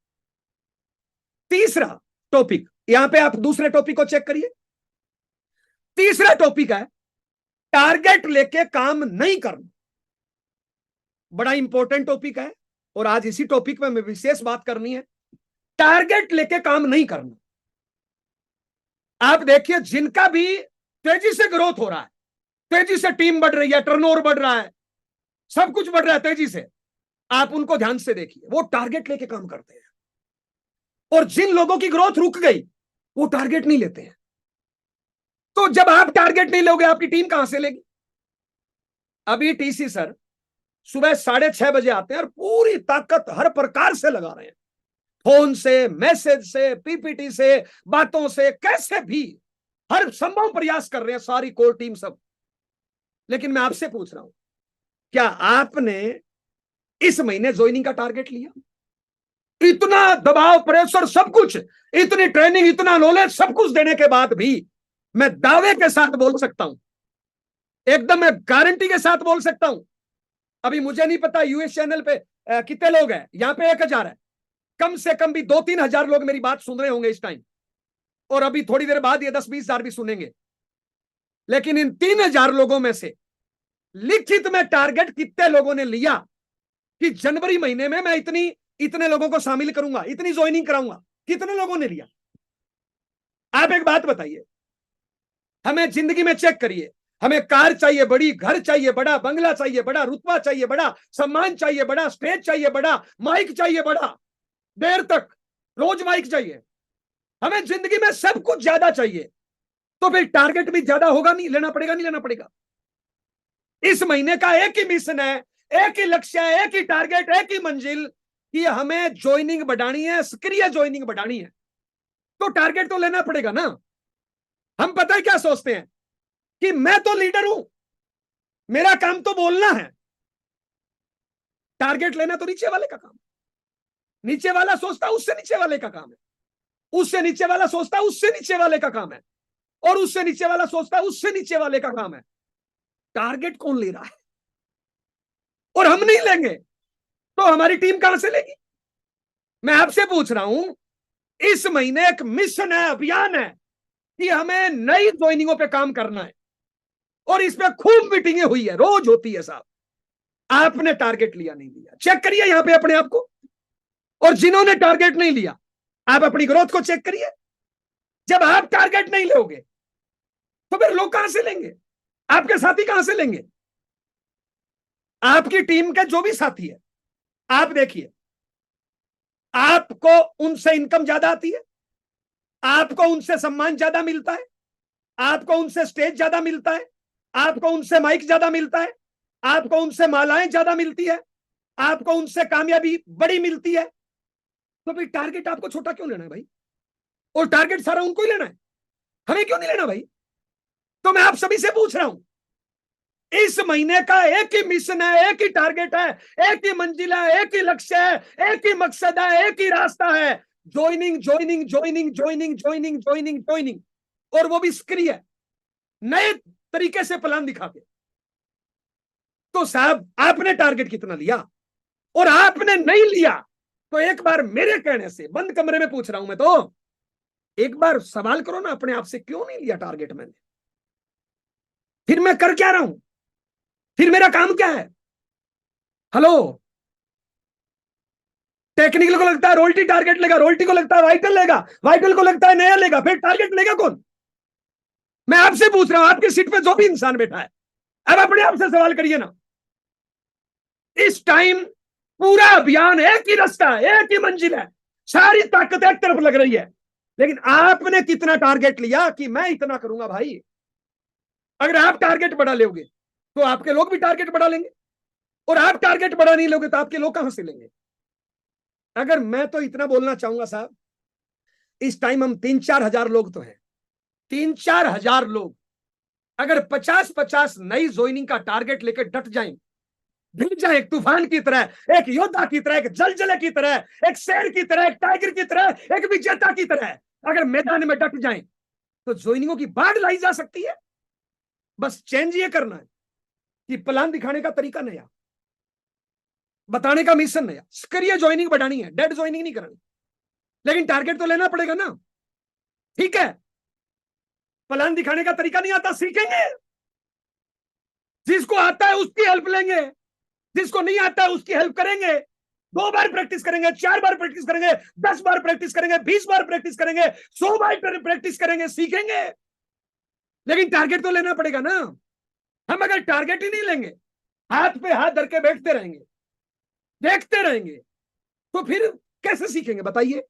तीसरा टॉपिक, यहां पे आप दूसरे टॉपिक को चेक करिए। तीसरा टॉपिक है टारगेट लेके काम नहीं करना। बड़ा इंपॉर्टेंट टॉपिक है, और आज इसी टॉपिक में मैं विशेष बात करनी है। टारगेट लेके काम नहीं करना। आप देखिए, जिनका भी तेजी से ग्रोथ हो रहा है, तेजी से टीम बढ़ रही है, टर्नओवर बढ़ रहा है, सब कुछ बढ़ रहा है तेजी से, आप उनको ध्यान से देखिए, वो टारगेट लेके काम करते हैं। और जिन लोगों की ग्रोथ रुक गई, वो टारगेट नहीं लेते हैं। तो जब आप टारगेट नहीं लोगे, आपकी टीम कहां से लेगी? अभी टीसी सर सुबह 6:30 बजे आते हैं और पूरी ताकत हर प्रकार से लगा रहे हैं, फोन से, मैसेज से, पीपीटी से, बातों से, कैसे भी हर संभव प्रयास कर रहे हैं, सारी कोर टीम सब। लेकिन मैं आपसे पूछ रहा हूं, क्या आपने इस महीने ज्वाइनिंग का टारगेट लिया? इतना दबाव, प्रेशर, सब कुछ, इतनी ट्रेनिंग, इतना नॉलेज, सब कुछ देने के बाद भी मैं दावे के साथ बोल सकता हूं, एकदम मैं गारंटी के साथ बोल सकता हूं, अभी मुझे नहीं पता यूएस चैनल पे कितने लोग हैं, यहां पे 1000 है, कम से कम भी 2-3 हजार लोग मेरी बात सुन रहे होंगे इस टाइम, और अभी थोड़ी देर बाद ये 10-20 हजार भी सुनेंगे। लेकिन इन 3000 लोगों में से लिखित में टारगेट कितने लोगों ने लिया कि जनवरी महीने में मैं इतने लोगों को शामिल करूंगा, इतनी ज्वाइनिंग कराऊंगा? कितने लोगों ने लिया? आप एक बात बताइए, हमें जिंदगी में चेक करिए, हमें कार चाहिए बड़ी, घर चाहिए बड़ा, बंगला चाहिए बड़ा, रुतबा चाहिए बड़ा, सम्मान चाहिए बड़ा, स्टेज चाहिए बड़ा, माइक चाहिए बड़ा, देर तक रोज माइक चाहिए, हमें जिंदगी में सब कुछ ज्यादा चाहिए, तो फिर टारगेट भी ज्यादा होगा, नहीं लेना पड़ेगा? नहीं लेना पड़ेगा? इस महीने का एक ही मिशन है, एक ही लक्ष्य है, एक ही टारगेट, एक ही मंजिल कि हमें ज्वाइनिंग बढ़ानी है, सक्रिय ज्वाइनिंग बढ़ानी है, तो टारगेट तो लेना पड़ेगा ना। हम पता है क्या सोचते हैं कि मैं तो लीडर हूं, मेरा काम तो बोलना है, टारगेट लेना तो नीचे वाले का काम, नीचे वाला सोचता उससे नीचे वाले का काम है, उससे नीचे वाला सोचता उससे नीचे वाले का काम है, और उससे नीचे वाला सोचता उससे नीचे वाले का काम है। टारगेट कौन ले रहा है? और हम नहीं लेंगे तो हमारी टीम कहां से लेगी? मैं आपसे पूछ रहा हूं, इस महीने एक मिशन है, अभियान है कि हमें नई ज्वाइनिंगों पे काम करना है, और इस पे खूब मीटिंगें हुई है, रोज होती है साहब। आपने टारगेट लिया नहीं लिया, चेक करिए यहां पे अपने आप को, और जिन्होंने टारगेट नहीं लिया, आप अपनी ग्रोथ को चेक करिए। जब आप टारगेट नहीं लोगे तो फिर लोग कहां से लेंगे? आपके साथी कहां से लेंगे? आपकी टीम के जो भी साथी है, आप देखिए, आपको उनसे इनकम ज्यादा आती है, आपको उनसे सम्मान ज्यादा मिलता है, आपको उनसे स्टेज ज्यादा मिलता है, आपको उनसे माइक ज्यादा मिलता है, आपको उनसे मालाएं ज्यादा मिलती है, आपको उनसे कामयाबी बड़ी मिलती है, तो भाई टारगेट आपको छोटा क्यों लेना है भाई? और टारगेट सारा उनको ही लेना है, हमें क्यों नहीं लेना भाई? तो मैं आप सभी से पूछ रहा हूं, इस महीने का एक ही मिशन है, एक ही टारगेट है, एक ही मंजिल है, एक ही लक्ष्य है, एक ही मकसद है, एक ही रास्ता है, joining joining joining joining joining joining joining, और वो भी सक्रिय, नए तरीके से प्लान दिखा के। तो साहब आपने टारगेट कितना लिया? और आपने नहीं लिया तो एक बार मेरे कहने से, बंद कमरे में पूछ रहा हूं मैं, तो एक बार सवाल करो ना अपने आप से, क्यों नहीं लिया टारगेट मैंने? फिर मैं कर क्या रहा हूं? फिर मेरा काम क्या है? हेलो, टेक्निकल को लगता है रोल्टी टारगेट लेगा, रोल्टी को लगता है वाइटल लेगा, वाइटल को लगता है नया लेगा, फिर टारगेट लेगा कौन? मैं आपसे पूछ रहा हूं, आपकी सीट पे जो भी इंसान बैठा है, अब अपने आप से सवाल करिए ना। इस टाइम पूरा अभियान एक ही रास्ता है, एक ही मंजिल है, सारी ताकत एक तरफ लग रही है, लेकिन आपने कितना टारगेट लिया कि मैं इतना करूंगा भाई? अगर आप टारगेट बढ़ा लोगे तो आपके लोग भी टारगेट बढ़ा लेंगे, और आप टारगेट बढ़ा नहीं लोगे तो आपके लोग कहां से लेंगे? अगर मैं तो इतना बोलना चाहूंगा साहब, इस टाइम हम 3-4 हजार लोग तो हैं, 3-4 हजार लोग अगर 50-50 नई ज्वाइनिंग का टारगेट लेकर डट जाएं, भिड़ जाए एक तूफान की तरह, एक योद्धा की तरह, एक जलजले की तरह, एक शेर की तरह, एक टाइगर की तरह, एक विजेता की तरह, अगर मैदान में डट जाएं तो ज्वाइनिंगों की बाढ़ लाई जा सकती है। बस चेंज ये करना है कि प्लान दिखाने का तरीका नया, बताने का मिशन नया, सक्रिय ज्वाइनिंग बढ़ानी है, डेड ज्वाइनिंग नहीं करानी, लेकिन टारगेट तो लेना पड़ेगा ना। ठीक है, प्लान दिखाने का तरीका नहीं आता, सीखेंगे, जिसको आता है उसकी हेल्प लेंगे, जिसको नहीं आता है उसकी हेल्प करेंगे, 2 बार प्रैक्टिस करेंगे, 4 बार प्रैक्टिस करेंगे, 10 बार प्रैक्टिस करेंगे, 20 बार प्रैक्टिस करेंगे, 100 बार प्रैक्टिस करेंगे, सीखेंगे, लेकिन टारगेट तो लेना पड़ेगा ना। हम अगर टारगेट ही नहीं लेंगे, हाथ पे हाथ धर के बैठते रहेंगे, देखते रहेंगे, तो फिर कैसे सीखेंगे बताइए?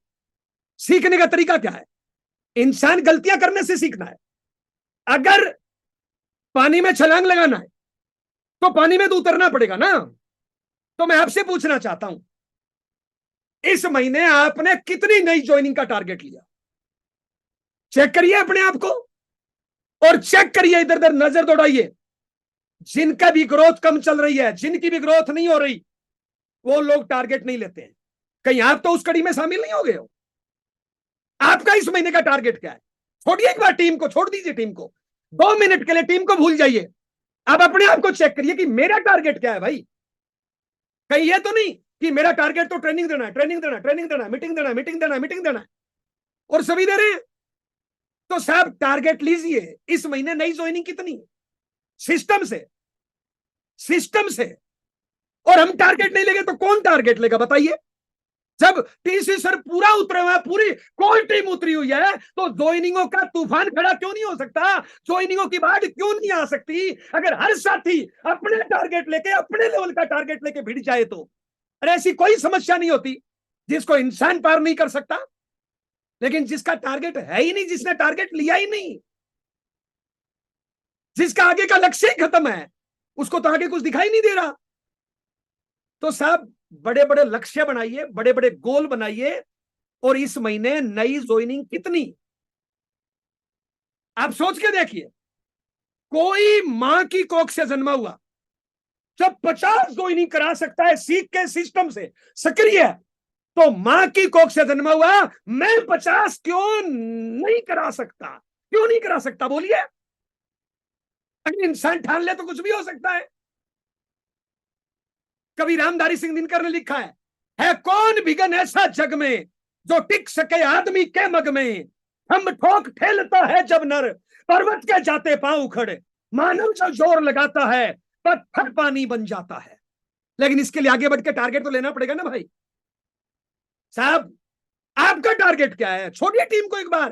सीखने का तरीका क्या है? इंसान गलतियां करने से सीखना है। अगर पानी में छलांग लगाना है तो पानी में तो उतरना पड़ेगा ना। तो मैं आपसे पूछना चाहता हूं, इस महीने आपने कितनी नई ज्वाइनिंग का टारगेट लिया? चेक करिए अपने आप को, और चेक करिए, इधर उधर नजर दौड़ाइए, जिनका भी ग्रोथ कम चल रही है, जिनकी भी ग्रोथ नहीं हो रही, वो लोग टारगेट नहीं लेते हैं। कहीं आप तो उस कड़ी में शामिल नहीं हो गए हो? आपका इस महीने का टारगेट क्या है? छोड़िए एक बार टीम को, छोड़ दीजिए टीम को, 2 मिनट के लिए टीम को भूल जाइए। आप अपने आप को चेक करिए कि मेरा टारगेट क्या है भाई। कहीं ये तो नहीं कि मेरा टारगेट तो ट्रेनिंग देना है, ट्रेनिंग देना है, ट्रेनिंग देना है, मीटिंग देना है, मीटिंग देना है, मीटिंग देना है, और सभी दे रहे हैं। तो साहब टारगेट लीजिए, इस महीने नई ज्वाइनिंग कितनी, सिस्टम से, सिस्टम से। और हम टारगेट नहीं लेंगे तो कौन टारगेट लेगा बताइए? जब टीसी सर पूरा उतरे हुआ है, पूरी कोई टीम उतरी हुई है, तो ज्वाइनिंगों का तूफान खड़ा क्यों नहीं हो सकता? ज्वाइनिंगों की बाढ़ क्यों नहीं आ सकती? अगर हर साथी अपने टारगेट लेके, अपने लेवल का टारगेट लेके भिड़ जाए तो अरे ऐसी कोई समस्या नहीं होती जिसको इंसान पार नहीं कर सकता। लेकिन जिसका टारगेट है ही नहीं, जिसने टारगेट लिया ही नहीं, जिसका आगे का लक्ष्य ही खत्म है, उसको तो आगे कुछ दिखाई नहीं दे रहा। तो साहब बड़े बड़े लक्ष्य बनाइए, बड़े बड़े गोल बनाइए। और इस महीने नई ज्वाइनिंग कितनी, आप सोच के देखिए। कोई मां की कोख से जन्मा हुआ जब 50 ज्वाइनिंग करा सकता है सीख के, सिस्टम से सक्रिय, तो मां की कोख से जन्मा हुआ मैं 50 क्यों नहीं करा सकता? क्यों नहीं करा सकता बोलिए? अगर इंसान ठान ले तो कुछ भी हो सकता है। कवि रामधारी सिंह दिनकर ने लिखा है कौन बिगन ऐसा जग में जो टिक सके आदमी के मग में, हम ठोक ठेलता है जब नर पर्वत के जाते पांव उखड़े, मानव जो जोर लगाता है पत्थर पानी बन जाता है। लेकिन इसके लिए आगे बढ़ के टारगेट तो लेना पड़ेगा ना भाई साहब। आपका टारगेट क्या है? छोड़िए टीम को, एक बार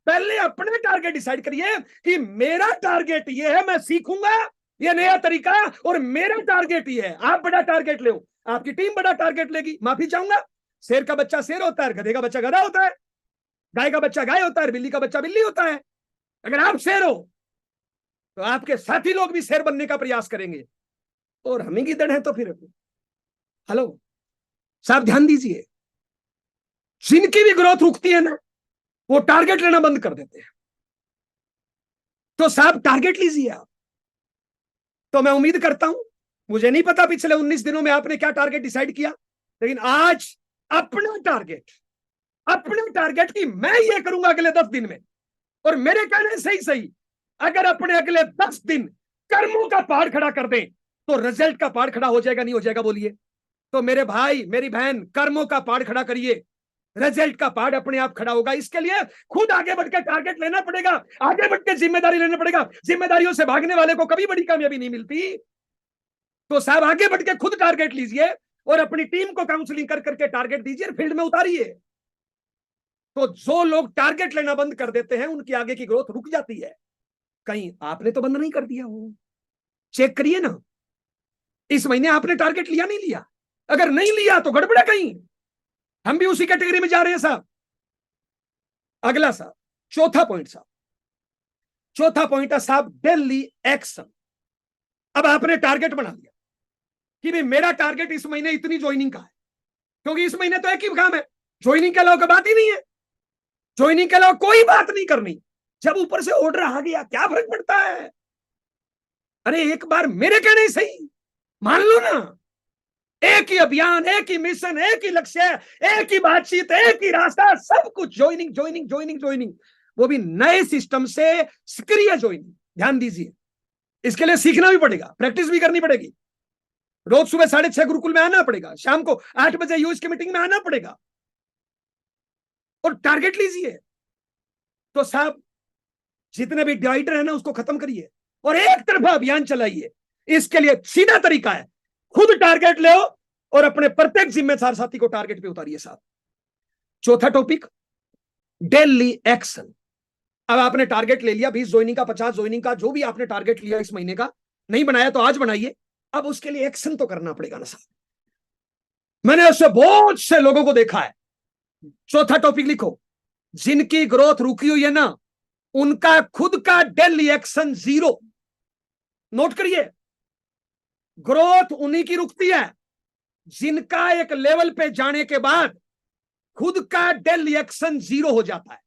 पहले अपने टारगेट डिसाइड करिए कि मेरा टारगेट ये है, मैं सीखूंगा ये नया तरीका, और मेरा टारगेट ये है। आप बड़ा टारगेट ले, आपकी टीम बड़ा टारगेट लेगी, माफी चाहूंगा। शेर का बच्चा शेर होता है, गधे का बच्चा गधा होता है, गाय का बच्चा गाय होता है, बिल्ली का बच्चा बिल्ली होता है। अगर आप शेर हो तो आपके साथी लोग भी शेर बनने का प्रयास करेंगे, और हम ही गिदड़ हैं तो फिर हेलो साहब ध्यान दीजिए। जिनकी भी ग्रोथ रुकती है ना, वो टारगेट लेना बंद कर देते हैं। तो साहब टारगेट लीजिए आप। तो मैं उम्मीद करता हूं, मुझे नहीं पता पिछले 19 दिनों में आपने क्या टारगेट डिसाइड किया, लेकिन आज अपना टारगेट कि मैं ये करूंगा अगले 10 दिन में, और मेरे कहने से ही सही अगर अपने अगले 10 दिन कर्मों का पहाड़ खड़ा कर दें तो रिजल्ट का पहाड़ खड़ा हो जाएगा, नहीं हो जाएगा बोलिए? तो मेरे भाई मेरी बहन, कर्मों का पहाड़ खड़ा करिए, रिजल्ट का पहाड़ अपने आप खड़ा होगा। इसके लिए खुद आगे बढ़ के टारगेट लेना पड़ेगा, आगे बढ़ के जिम्मेदारी लेना पड़ेगा। जिम्मेदारियों से भागने वाले को कभी बड़ी कामयाबी नहीं मिलती। तो साहब आगे बढ़ के खुद टारगेट लीजिए और अपनी टीम को काउंसलिंग कर करके टारगेट दीजिए, फील्ड में उतारिए। तो जो लोग टारगेट लेना बंद कर देते हैं उनकी आगे की ग्रोथ रुक जाती है। कहीं आपने तो बंद नहीं कर दिया हो, चेक करिए ना। इस महीने आपने टारगेट लिया नहीं लिया? अगर नहीं लिया तो गड़बड़ है कहीं। हम भी उसी कैटेगरी में जा रहे हैं साहब। अगला साहब, चौथा पॉइंट साहब, चौथा पॉइंट है साहब डेली एक्शन। अब आपने टारगेट बना लिया कि भाई मेरा टारगेट इस महीने इतनी ज्वाइनिंग का है, क्योंकि इस महीने तो एक ही काम है, ज्वाइनिंग के अलावा कोई बात ही नहीं है। ज्वाइनिंग के अलावा कोई बात नहीं करनी। जब ऊपर से ऑर्डर आ गया क्या फर्क पड़ता है? अरे एक बार मेरे कहने ही सही मान लो ना, एक ही अभियान, एक ही मिशन, एक ही लक्ष्य, एक ही बातचीत, एक ही रास्ता, सब कुछ ज्वाइनिंग ज्वाइनिंग ज्वाइनिंग ज्वाइनिंग, वो भी नए सिस्टम से सक्रिय ज्वाइनिंग। ध्यान दीजिए, इसके लिए सीखना भी पड़ेगा, प्रैक्टिस भी करनी पड़ेगी। रोज सुबह 6:30 गुरुकुल में आना पड़ेगा, शाम को 8 बजे यूएस की मीटिंग में आना पड़ेगा, और टारगेट लीजिए। तो साहब जितने भी डिवाइडर है ना उसको खत्म करिए और एक तरफा अभियान चलाइए। इसके लिए सीधा तरीका है, खुद टारगेट ले और अपने प्रत्येक जिम्मेदार साथी को टारगेट पे उतारिए साहब। चौथा टॉपिक डेली एक्शन। अब आपने टारगेट ले लिया 20 ज्वाइनिंग का, 50 ज्वाइनिंग का, जो भी आपने टारगेट लिया इस महीने का, नहीं बनाया तो आज बनाइए। अब उसके लिए एक्शन तो करना पड़ेगा ना साहब। मैंने ऐसे बहुत से लोगों को देखा है। चौथा टॉपिक लिखो, जिनकी ग्रोथ रुकी हुई है ना उनका खुद का डेली एक्शन 0। नोट करिए, ग्रोथ उन्हीं की रुकती है जिनका एक लेवल पे जाने के बाद खुद का डेली एक्शन 0 हो जाता है,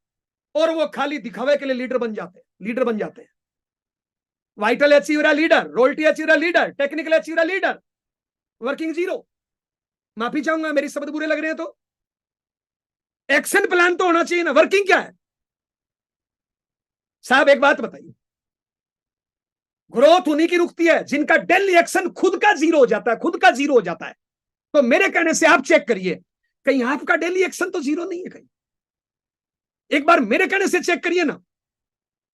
और वो खाली दिखावे के लिए लीडर बन जाते हैं। Vital achiever leader, royalty achiever leader, technical achiever leader, working 0। माफी चाहूंगा मेरी शब्द बुरे लग रहे हैं तो, एक्शन प्लान तो होना चाहिए ना, वर्किंग क्या है साहब? एक बात बताइए, ग्रोथ उन्हीं की रुकती है जिनका डेली एक्शन खुद का जीरो हो जाता है, खुद का जीरो हो जाता है। तो मेरे कहने से आप चेक करिए, कहीं आपका डेली एक्शन तो जीरो नहीं है कहीं। एक बार मेरे कहने से चेक करिए ना,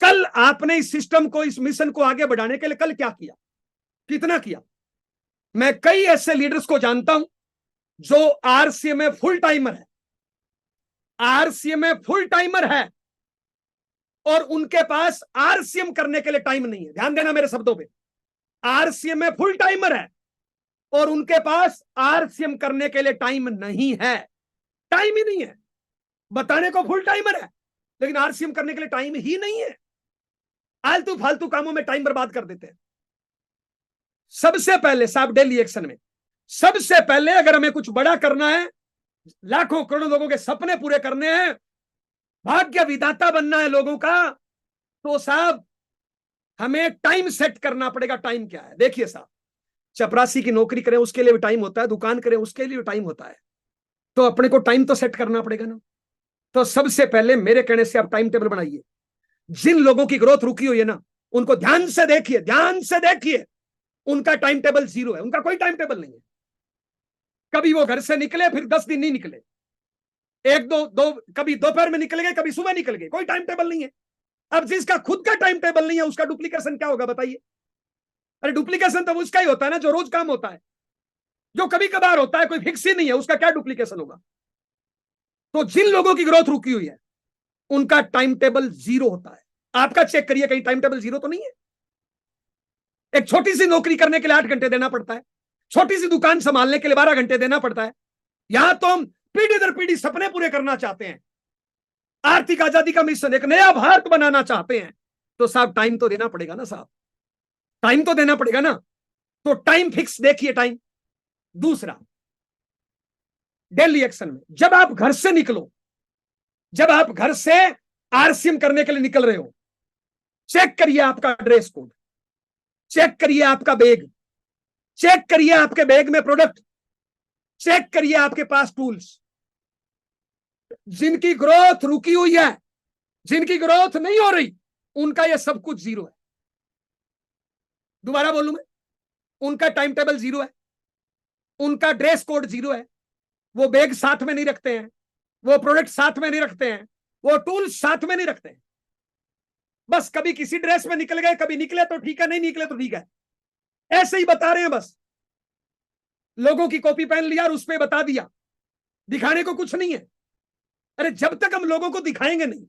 कल आपने इस सिस्टम को, इस मिशन को आगे बढ़ाने के लिए कल क्या किया, कितना किया? मैं कई ऐसे लीडर्स को जानता हूं जो आरसीएम में फुल टाइमर है, आरसीएम में फुल टाइमर है, और उनके पास आरसीएम करने के लिए टाइम नहीं है। ध्यान देना मेरे शब्दों पे, आरसीएम में फुल टाइमर है और उनके पास आरसीएम करने के लिए टाइम नहीं है, टाइम ही नहीं है। बताने को फुल टाइमर है लेकिन आरसीएम करने के लिए टाइम ही नहीं है। आलतू फालतू कामों में टाइम बर्बाद कर देते हैं। सबसे पहले साहब डेली एक्शन में, सबसे पहले अगर हमें कुछ बड़ा करना है, लाखों करोड़ों लोगों के सपने पूरे करने हैं, भाग्य विधाता बनना है लोगों का, तो साहब हमें टाइम सेट करना पड़ेगा। टाइम क्या है? देखिए साहब, चपरासी की नौकरी करें उसके लिए भी टाइम होता है, दुकान करें उसके लिए भी टाइम होता है, तो अपने को टाइम तो सेट करना पड़ेगा ना। तो सबसे पहले मेरे कहने से आप टाइम टेबल बनाइए। जिन लोगों की ग्रोथ रुकी हुई है ना, उनको ध्यान से देखिए, ध्यान से देखिए, उनका टाइम टेबल जीरो है, उनका कोई टाइम टेबल नहीं है। कभी वो घर से निकले फिर 10 दिन नहीं निकले, एक दो कभी दोपहर में निकल गए, कभी सुबह निकल गए, कोई टाइम टेबल नहीं है। अब जिसका खुद का टाइम टेबल नहीं है उसका डुप्लीकेशन क्या होगा बताइए? अरे डुप्लीकेशन तो उसका ही होता है ना जो रोज काम होता है, जो कभी कभार होता है, कोई फिक्स ही नहीं है, उसका क्या डुप्लीकेशन होगा? तो जिन लोगों की ग्रोथ रुकी हुई है उनका टाइम टेबल जीरो होता है। आपका चेक करिए कहीं टाइम टेबल जीरो तो नहीं है। एक छोटी सी नौकरी करने के लिए 8 घंटे देना पड़ता है, छोटी सी दुकान संभालने के लिए 12 घंटे देना पड़ता है। यहां तो हम पीढ़ी दर पीढ़ी सपने पूरे करना चाहते हैं, आर्थिक आजादी का मिशन, एक नया भारत बनाना चाहते हैं, तो साहब टाइम तो देना पड़ेगा ना साहब, टाइम तो देना पड़ेगा ना। तो टाइम फिक्स देखिए टाइम। दूसरा, डेली एक्शन में जब आप घर से निकलो, जब आप घर से आरसीएम करने के लिए निकल रहे हो, चेक करिए आपका ड्रेस कोड, चेक करिए आपका बैग, चेक करिए आपके बैग में प्रोडक्ट, चेक करिए आपके पास टूल्स। जिनकी ग्रोथ रुकी हुई है, जिनकी ग्रोथ नहीं हो रही, उनका यह सब कुछ जीरो है। दोबारा बोलूं मैं, उनका टाइम टेबल जीरो है, उनका ड्रेस कोड जीरो है, वो बैग साथ में नहीं रखते हैं, वो प्रोडक्ट साथ में नहीं रखते हैं, वो टूल्स साथ में नहीं रखते हैं। बस कभी किसी ड्रेस में निकल गए, कभी निकले तो ठीक है, नहीं निकले तो ठीक है, ऐसे ही बता रहे हैं बस। लोगों की कॉपी पेन लिया और उस पर बता दिया, दिखाने को कुछ नहीं है। अरे जब तक हम लोगों को दिखाएंगे नहीं,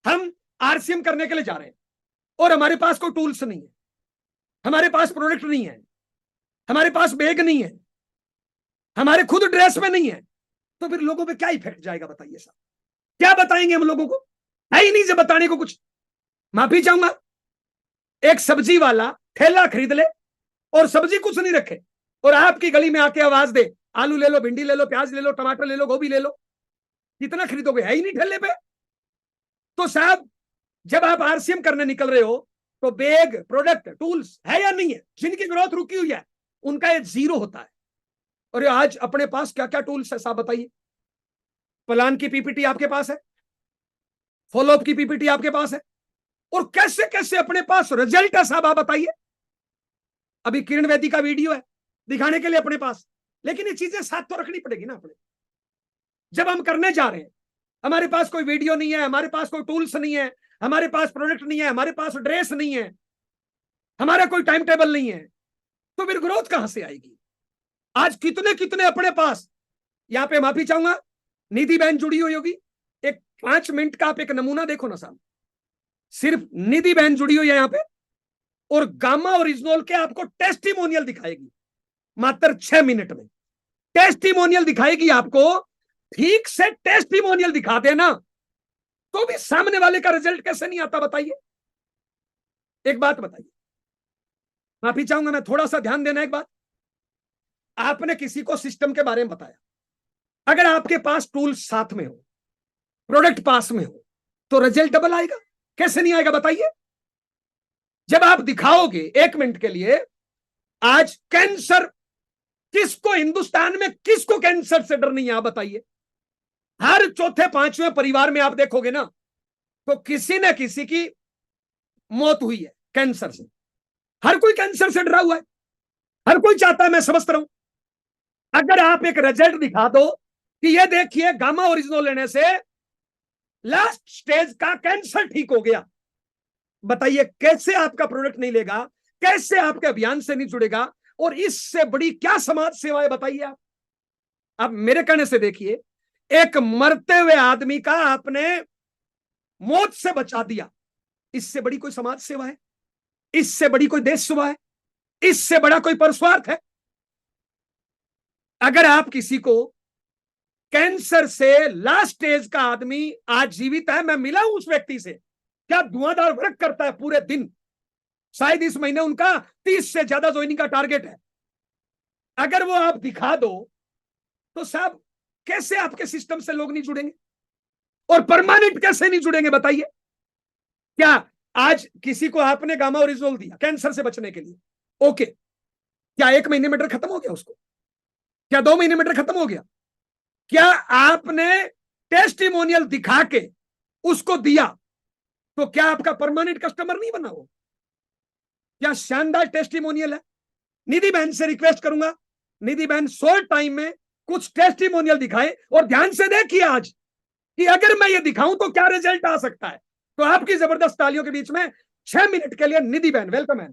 हम आरसीएम करने के लिए जा रहे हैं और हमारे पास कोई टूल्स नहीं है, हमारे पास प्रोडक्ट नहीं है, हमारे पास बैग नहीं है, हमारे खुद ड्रेस में नहीं है, तो फिर लोगों पे क्या इफेक्ट जाएगा बताइए साहब? क्या बताएंगे हम लोगों को? है ही नहीं जब बताने को कुछ। माफी चाहूंगा, एक सब्जी वाला ठेला खरीद ले और सब्जी कुछ नहीं रखे और आपकी गली में आके आवाज दे, आलू ले लो, भिंडी ले लो, प्याज ले लो, टमाटर ले लो, गोभी ले लो, कितना खरीदोगे? है ही नहीं ठेले पे। तो साहब जब आप आरसीएम करने निकल रहे हो तो बैग, प्रोडक्ट, टूल्स है या नहीं है? जिनकी ग्रोथ रुकी हुई है उनका ये जीरो होता है। और आज अपने पास क्या क्या टूल्स है साहब बताइए? प्लान की पीपीटी आपके पास है, फॉलोअप की पीपीटी आपके पास है, और कैसे कैसे अपने पास रिजल्ट है साहब, आप बताइए। अभी किरण वेदी का वीडियो है दिखाने के लिए अपने पास, लेकिन ये चीजें साथ तो रखनी पड़ेगी ना अपने। जब हम करने जा रहे हैं, हमारे पास कोई वीडियो नहीं है, हमारे पास कोई टूल्स नहीं है, हमारे पास प्रोडक्ट नहीं है, हमारे पास ड्रेस नहीं है, हमारा कोई टाइम टेबल नहीं है, तो फिर ग्रोथ कहां से आएगी? आज कितने कितने अपने पास, यहां पे माफी चाहूंगा, निधि बहन जुड़ी हुई होगी, एक 5 मिनट का आप एक नमूना देखो ना साहब, सिर्फ निधि बहन जुड़ी हुई है यहां पे, और गामा और इजनोल के आपको टेस्टिमोनियल दिखाएगी मात्र 6 मिनट में। टेस्टिमोनियल दिखाएगी आपको, ठीक से टेस्टिमोनियल दिखा देना तो भी सामने वाले का रिजल्ट कैसे नहीं आता बताइए? एक बात बताइए, माफी चाहूंगा, मैं थोड़ा सा ध्यान देना। एक बात, आपने किसी को सिस्टम के बारे में बताया, अगर आपके पास टूल साथ में हो, प्रोडक्ट पास में हो, तो रिजल्ट डबल आएगा। कैसे नहीं आएगा बताइए? जब आप दिखाओगे 1 मिनट के लिए, आज कैंसर, किसको हिंदुस्तान में किसको कैंसर से डर नहीं है आप बताइए? हर चौथे पांचवें परिवार में आप देखोगे ना, तो किसी न किसी की मौत हुई है कैंसर से। हर कोई कैंसर से डरा हुआ है, हर कोई चाहता है मैं समझ रहा हूं। अगर आप एक रिजल्ट दिखा दो कि ये देखिए गामा ओरिजिनल लेने से लास्ट स्टेज का कैंसर ठीक हो गया, बताइए कैसे आपका प्रोडक्ट नहीं लेगा, कैसे आपके अभियान से नहीं जुड़ेगा, और इससे बड़ी क्या समाज सेवा है बताइए आप। अब मेरे कहने से देखिए, एक मरते हुए आदमी का आपने मौत से बचा दिया, इससे बड़ी कोई समाज सेवा है? इससे बड़ी कोई देश सेवा है? इससे बड़ा कोई परस्वार्थ है? अगर आप किसी को कैंसर से लास्ट स्टेज का आदमी आज जीवित है, मैं मिला हूं उस व्यक्ति से, क्या धुआंधार वर्क करता है पूरे दिन, शायद इस महीने उनका 30 से ज्यादा ज्वाइनिंग का टारगेट है। अगर वो आप दिखा दो तो साहब कैसे आपके सिस्टम से लोग नहीं जुड़ेंगे, और परमानेंट कैसे नहीं जुड़ेंगे बताइए। क्या आज किसी को आपने गामा ओरिजिनल दिया कैंसर से बचने के लिए, ओके, क्या 1 महीने में ड्रग खत्म हो गया उसको? क्या 2 महीने में ड्रग खत्म हो गया? क्या आपने टेस्टिमोनियल दिखा के उसको दिया तो क्या आपका परमानेंट कस्टमर नहीं बना? वो क्या शानदार टेस्टिमोनियल है। निधि बहन से रिक्वेस्ट करूंगा, निधि बहन शॉर्ट टाइम में कुछ टेस्टिमोनियल दिखाए, और ध्यान से देखिए आज कि अगर मैं ये दिखाऊं तो क्या रिजल्ट आ सकता है। तो आपकी जबरदस्त तालियों के बीच में 6 मिनट के लिए निधि बहन, वेलकम है।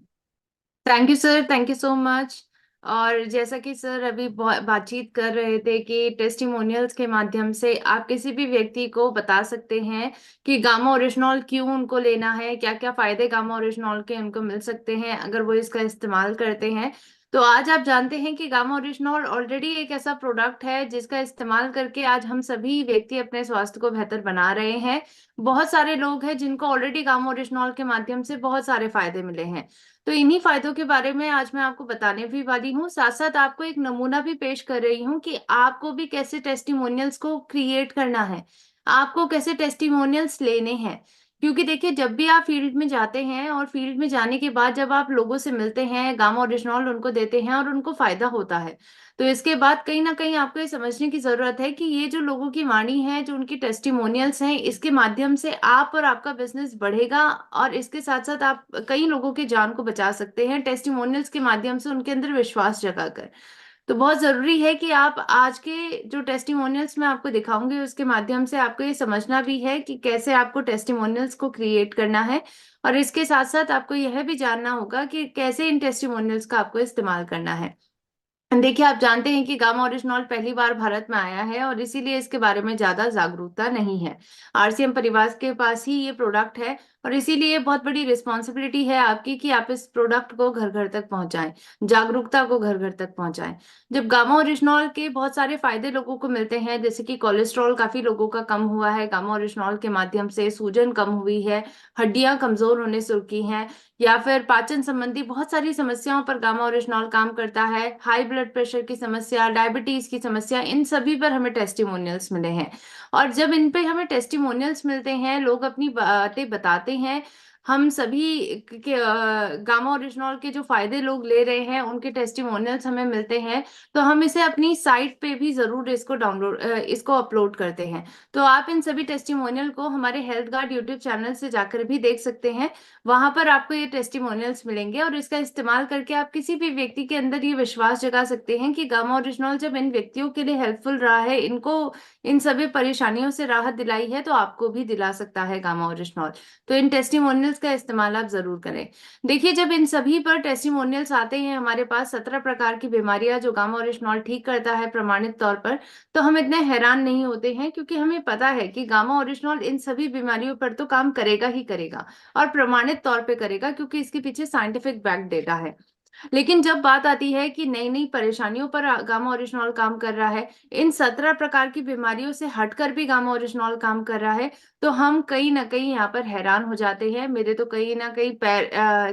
Thank you sir, thank you so much. और जैसा कि सर अभी बातचीत कर रहे थे कि टेस्टिमोनियल्स के माध्यम से आप किसी भी व्यक्ति को बता सकते हैं कि गामा ओरिजिनल क्यों उनको लेना है, क्या क्या फायदे गामा ओरिजिनल के उनको मिल सकते हैं अगर वो इसका इस्तेमाल करते हैं। तो आज आप जानते हैं कि गामा ओरिजिनल ऑलरेडी एक ऐसा प्रोडक्ट है जिसका इस्तेमाल करके आज हम सभी व्यक्ति अपने स्वास्थ्य को बेहतर बना रहे हैं। बहुत सारे लोग हैं जिनको ऑलरेडी गामा ओरिजिनल के माध्यम से बहुत सारे फायदे मिले हैं। तो इन्हीं फायदों के बारे में आज मैं आपको बताने भी वाली हूँ, साथ साथ आपको एक नमूना भी पेश कर रही हूँ कि आपको भी कैसे टेस्टिमोनियल्स को क्रिएट करना है, आपको कैसे टेस्टिमोनियल्स लेने हैं। क्योंकि देखिए, जब भी आप फील्ड में जाते हैं और फील्ड में जाने के बाद जब आप लोगों से मिलते हैं, गामा ओरिजिनल उनको देते हैं और उनको फायदा होता है, तो इसके बाद कहीं ना कहीं आपको ये समझने की जरूरत है कि ये जो लोगों की वाणी है, जो उनकी टेस्टिमोनियल्स हैं, इसके माध्यम से आप और आपका बिजनेस बढ़ेगा। और इसके साथ साथ आप कई लोगों की जान को बचा सकते हैं टेस्टिमोनियल्स के माध्यम से, उनके अंदर विश्वास जगाकर। तो बहुत जरूरी है कि आप आज के जो टेस्टिमोनियल्स मैं आपको दिखाऊंगी उसके माध्यम से आपको ये समझना भी है कि कैसे आपको टेस्टिमोनियल्स को क्रिएट करना है। और इसके साथ साथ आपको यह भी जानना होगा कि कैसे इन टेस्टिमोनियल्स का आपको इस्तेमाल करना है। देखिए, आप जानते हैं कि गामा ओरिजिनल पहली बार भारत में आया है और इसीलिए इसके बारे में ज्यादा जागरूकता नहीं है। आरसीएम परिवार के पास ही ये प्रोडक्ट है और इसीलिए बहुत बड़ी रिस्पॉन्सिबिलिटी है आपकी कि आप इस प्रोडक्ट को घर घर तक पहुंचाएं, जागरूकता को घर घर तक पहुंचाएं। जब गामा ओरिजिनल के बहुत सारे फायदे लोगों को मिलते हैं, जैसे कि कोलेस्ट्रॉल काफी लोगों का कम हुआ है गामा ओरिजिनल के माध्यम से, सूजन कम हुई है, हड्डियां कमजोर होने से रुकी हैं, या फिर पाचन संबंधी बहुत सारी समस्याओं पर गामा ओरिजिनल काम करता है, हाई ब्लड प्रेशर की समस्या, डायबिटीज की समस्या, इन सभी पर हमें टेस्टिमोनियल्स मिले हैं। और जब इन पे हमें टेस्टिमोनियल्स मिलते हैं, लोग अपनी बातें बताते हैं, हम सभी गामा ओरिजिनल के जो फायदे लोग ले रहे हैं उनके टेस्टिमोनियल्स हमें मिलते हैं, तो हम इसे अपनी साइट पे भी जरूर इसको अपलोड करते हैं। तो आप इन सभी टेस्टिमोनियल को हमारे हेल्थ गार्ड यूट्यूब चैनल से जाकर भी देख सकते हैं। वहां पर आपको ये टेस्टिमोनियल्स मिलेंगे और इसका इस्तेमाल करके आप किसी भी व्यक्ति के अंदर ये विश्वास जगा सकते हैं कि गामा ओरिजिनल जब इन व्यक्तियों के लिए हेल्पफुल रहा है, इनको इन सभी परेशानियों से राहत दिलाई है, तो आपको भी दिला सकता है गामा ओरिजिनल। तो इन टेस्टिमोनियल्स का इस्तेमाल आप जरूर करें। देखिए, जब इन सभी पर टेस्टिमोनियल्स आते हैं, हमारे पास 17 प्रकार की बीमारियां जो गामा ओरिजिनल ठीक करता है प्रमाणित तौर पर, तो हम इतने हैरान नहीं होते हैं क्योंकि हमें पता है कि गामा ओरिजिनल इन सभी बीमारियों पर तो काम करेगा ही करेगा और प्रमाणित तौर पे करेगा, क्योंकि इसके पीछे साइंटिफिक बैक डेटा है। लेकिन जब बात आती है कि नई नई परेशानियों पर गामा ओरिजिनल काम कर रहा है, इन 17 प्रकार की बीमारियों से हटकर भी गामा ओरिजिनल काम कर रहा है, तो हम कहीं ना कहीं यहाँ पर हैरान हो जाते हैं। मेरे तो कहीं ना कहीं पैर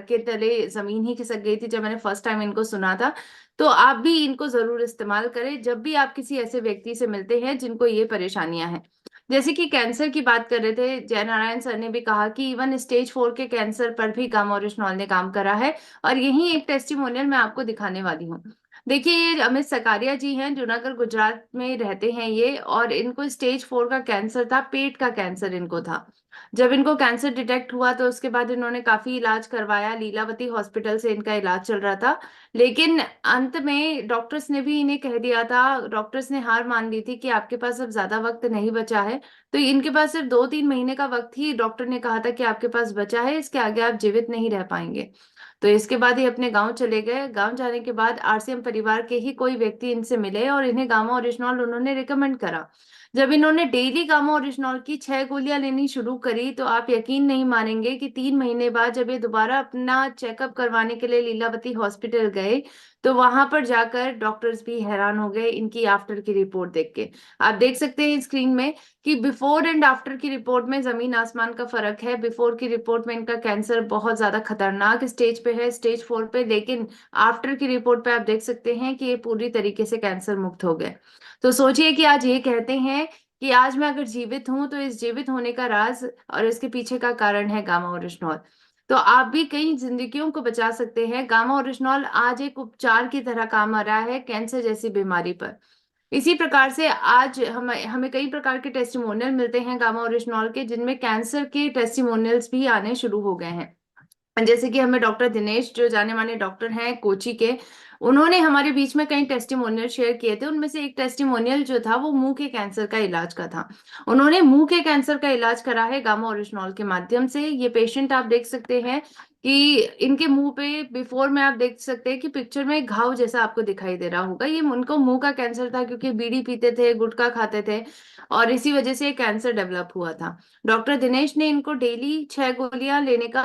के तले जमीन ही खिसक गई थी जब मैंने फर्स्ट टाइम इनको सुना था। तो आप भी इनको जरूर इस्तेमाल करें जब भी आप किसी ऐसे व्यक्ति से मिलते हैं जिनको ये परेशानियां हैं। जैसे कि कैंसर की बात कर रहे थे, जय नारायण सर ने भी कहा कि इवन स्टेज 4 के कैंसर पर भी गामा ओरिजिनल ने काम करा है। और यही एक टेस्टिमोनियल मैं आपको दिखाने वाली हूँ। देखिए, ये अमित सकारिया जी हैं, जूनागढ़ गुजरात में रहते हैं ये, और इनको स्टेज 4 का कैंसर था, पेट का कैंसर इनको था। जब इनको कैंसर डिटेक्ट हुआ तो उसके बाद इन्होंने काफी इलाज करवाया, लीलावती हॉस्पिटल से इनका इलाज चल रहा था। लेकिन अंत में डॉक्टर्स ने भी इन्हें कह दिया था, डॉक्टर्स ने हार मान ली थी कि आपके पास अब ज्यादा वक्त नहीं बचा है। तो इनके पास सिर्फ 2-3 महीने का वक्त ही डॉक्टर ने कहा था कि आपके पास बचा है, इसके आगे आप जीवित नहीं रह पाएंगे। तो इसके बाद ये अपने गांव चले गए। गांव जाने के बाद आरसीएम परिवार के ही कोई व्यक्ति इनसे मिले और इन्हें गामा ओरिजिनॉल उन्होंने रिकमेंड करा। जब इन्होंने डेली गामा ओरिजिनॉल की 6 गोलियां लेनी शुरू करी तो आप यकीन नहीं मानेंगे कि 3 महीने बाद जब ये दोबारा अपना चेकअप करवाने के लिए लीलावती हॉस्पिटल गए, तो वहां पर जाकर डॉक्टर्स भी हैरान हो गए इनकी आफ्टर की रिपोर्ट देख के। आप देख सकते हैं स्क्रीन में कि बिफोर एंड आफ्टर की रिपोर्ट में जमीन आसमान का फर्क है। बिफोर की रिपोर्ट में इनका कैंसर बहुत ज्यादा खतरनाक स्टेज पे है, स्टेज 4 पे, लेकिन आफ्टर की रिपोर्ट पे आप देख सकते हैं कि ये पूरी तरीके से कैंसर मुक्त हो गए। तो सोचिए कि आज ये कहते हैं कि आज मैं अगर जीवित हूं तो इस जीवित होने का राज और इसके पीछे का कारण है गामा ओरिजिनॉल। तो आप भी कई जिंदगियों को बचा सकते हैं। गामा ओरिजिनॉल आज एक उपचार की तरह काम आ रहा है कैंसर जैसी बीमारी पर। इसी प्रकार से आज हमें हमें कई प्रकार के टेस्टिमोनियल मिलते हैं गामा ओरिजिनॉल के, जिनमें कैंसर के टेस्टिमोनियल्स भी आने शुरू हो गए हैं। जैसे कि हमें डॉक्टर दिनेश, जो जाने माने डॉक्टर हैं कोची के, उन्होंने हमारे बीच में कई टेस्टिमोनियल शेयर किए थे। उनमें से एक टेस्टिमोनियल जो था वो मुंह के कैंसर का इलाज का था। उन्होंने मुंह के कैंसर का इलाज करा है गामा ओरिजिनॉल के माध्यम से। ये पेशेंट आप देख सकते हैं कि इनके मुंह पे बिफोर में आप देख सकते हैं कि पिक्चर में घाव जैसा आपको दिखाई दे रहा होगा। ये उनको मुंह का कैंसर था क्योंकि बीड़ी पीते थे, गुटखा खाते थे, और इसी वजह से कैंसर डेवलप हुआ था। डॉक्टर दिनेश ने इनको डेली 6 गोलियां लेने का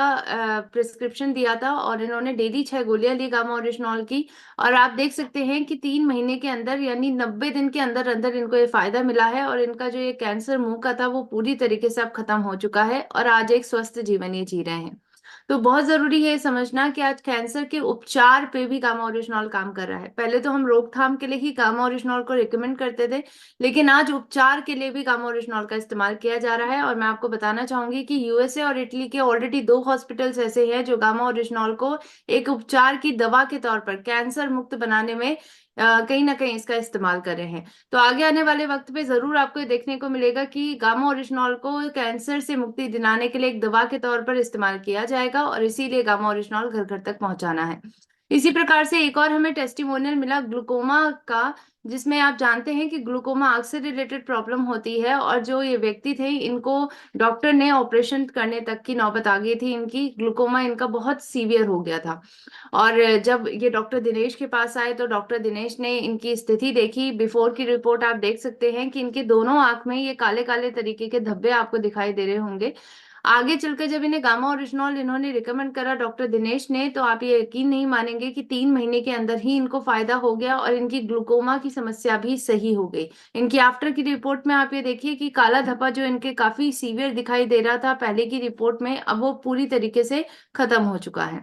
प्रिस्क्रिप्शन दिया था और इन्होंने डेली 6 गोलियां ली गामा ओरिजिनॉल की। और आप देख सकते हैं कि 3 महीने के अंदर, यानी 90 दिन के अंदर अंदर इनको ये फायदा मिला है, और इनका जो ये कैंसर मुंह का था वो पूरी तरीके से अब खत्म हो चुका है और आज एक स्वस्थ जीवन ये जी रहे हैं। तो बहुत जरूरी है ये समझना कि आज कैंसर के उपचार पे भी गामा ओरिजिनॉल काम कर रहा है। पहले तो हम रोकथाम के लिए ही गामा ओरिजिनॉल को रिकमेंड करते थे, लेकिन आज उपचार के लिए भी गामा ओरिजिनॉल का इस्तेमाल किया जा रहा है। और मैं आपको बताना चाहूंगी कि यूएसए और इटली के ऑलरेडी 2 हॉस्पिटल्स ऐसे हैं जो गामा ओरिजिनॉल को एक उपचार की दवा के तौर पर कैंसर मुक्त बनाने में कहीं ना कहीं इसका इस्तेमाल कर रहे हैं। तो आगे आने वाले वक्त पे जरूर आपको ये देखने को मिलेगा कि गामा ओरिजिनॉल को कैंसर से मुक्ति दिलाने के लिए एक दवा के तौर पर इस्तेमाल किया जाएगा, और इसीलिए गामा ओरिजिनॉल घर घर तक पहुंचाना है। इसी प्रकार से एक और हमें टेस्टिमोनियल मिला ग्लूकोमा का, जिसमें आप जानते हैं कि ग्लूकोमा आग से रिलेटेड प्रॉब्लम होती है, और जो ये व्यक्ति थे इनको डॉक्टर ने ऑपरेशन करने तक की नौबत आ गई थी। इनकी ग्लूकोमा इनका बहुत सीवियर हो गया था। और जब ये डॉक्टर दिनेश के पास आए तो डॉक्टर दिनेश ने इनकी स्थिति देखी। बिफोर की रिपोर्ट आप देख सकते हैं कि इनके दोनों आंख में ये काले काले तरीके के धब्बे आपको दिखाई दे रहे होंगे। आगे चलकर जब इन्हें गामा ओरिजिनॉल इन्होंने रिकमेंड करा डॉक्टर दिनेश ने, तो आप ये यकीन नहीं मानेंगे कि 3 महीने के अंदर ही इनको फायदा हो गया और इनकी ग्लूकोमा की समस्या भी सही हो गई। इनकी आफ्टर की रिपोर्ट में आप ये देखिए कि काला धब्बा जो इनके काफी सीवियर दिखाई दे रहा था पहले की रिपोर्ट में, अब वो पूरी तरीके से खत्म हो चुका है।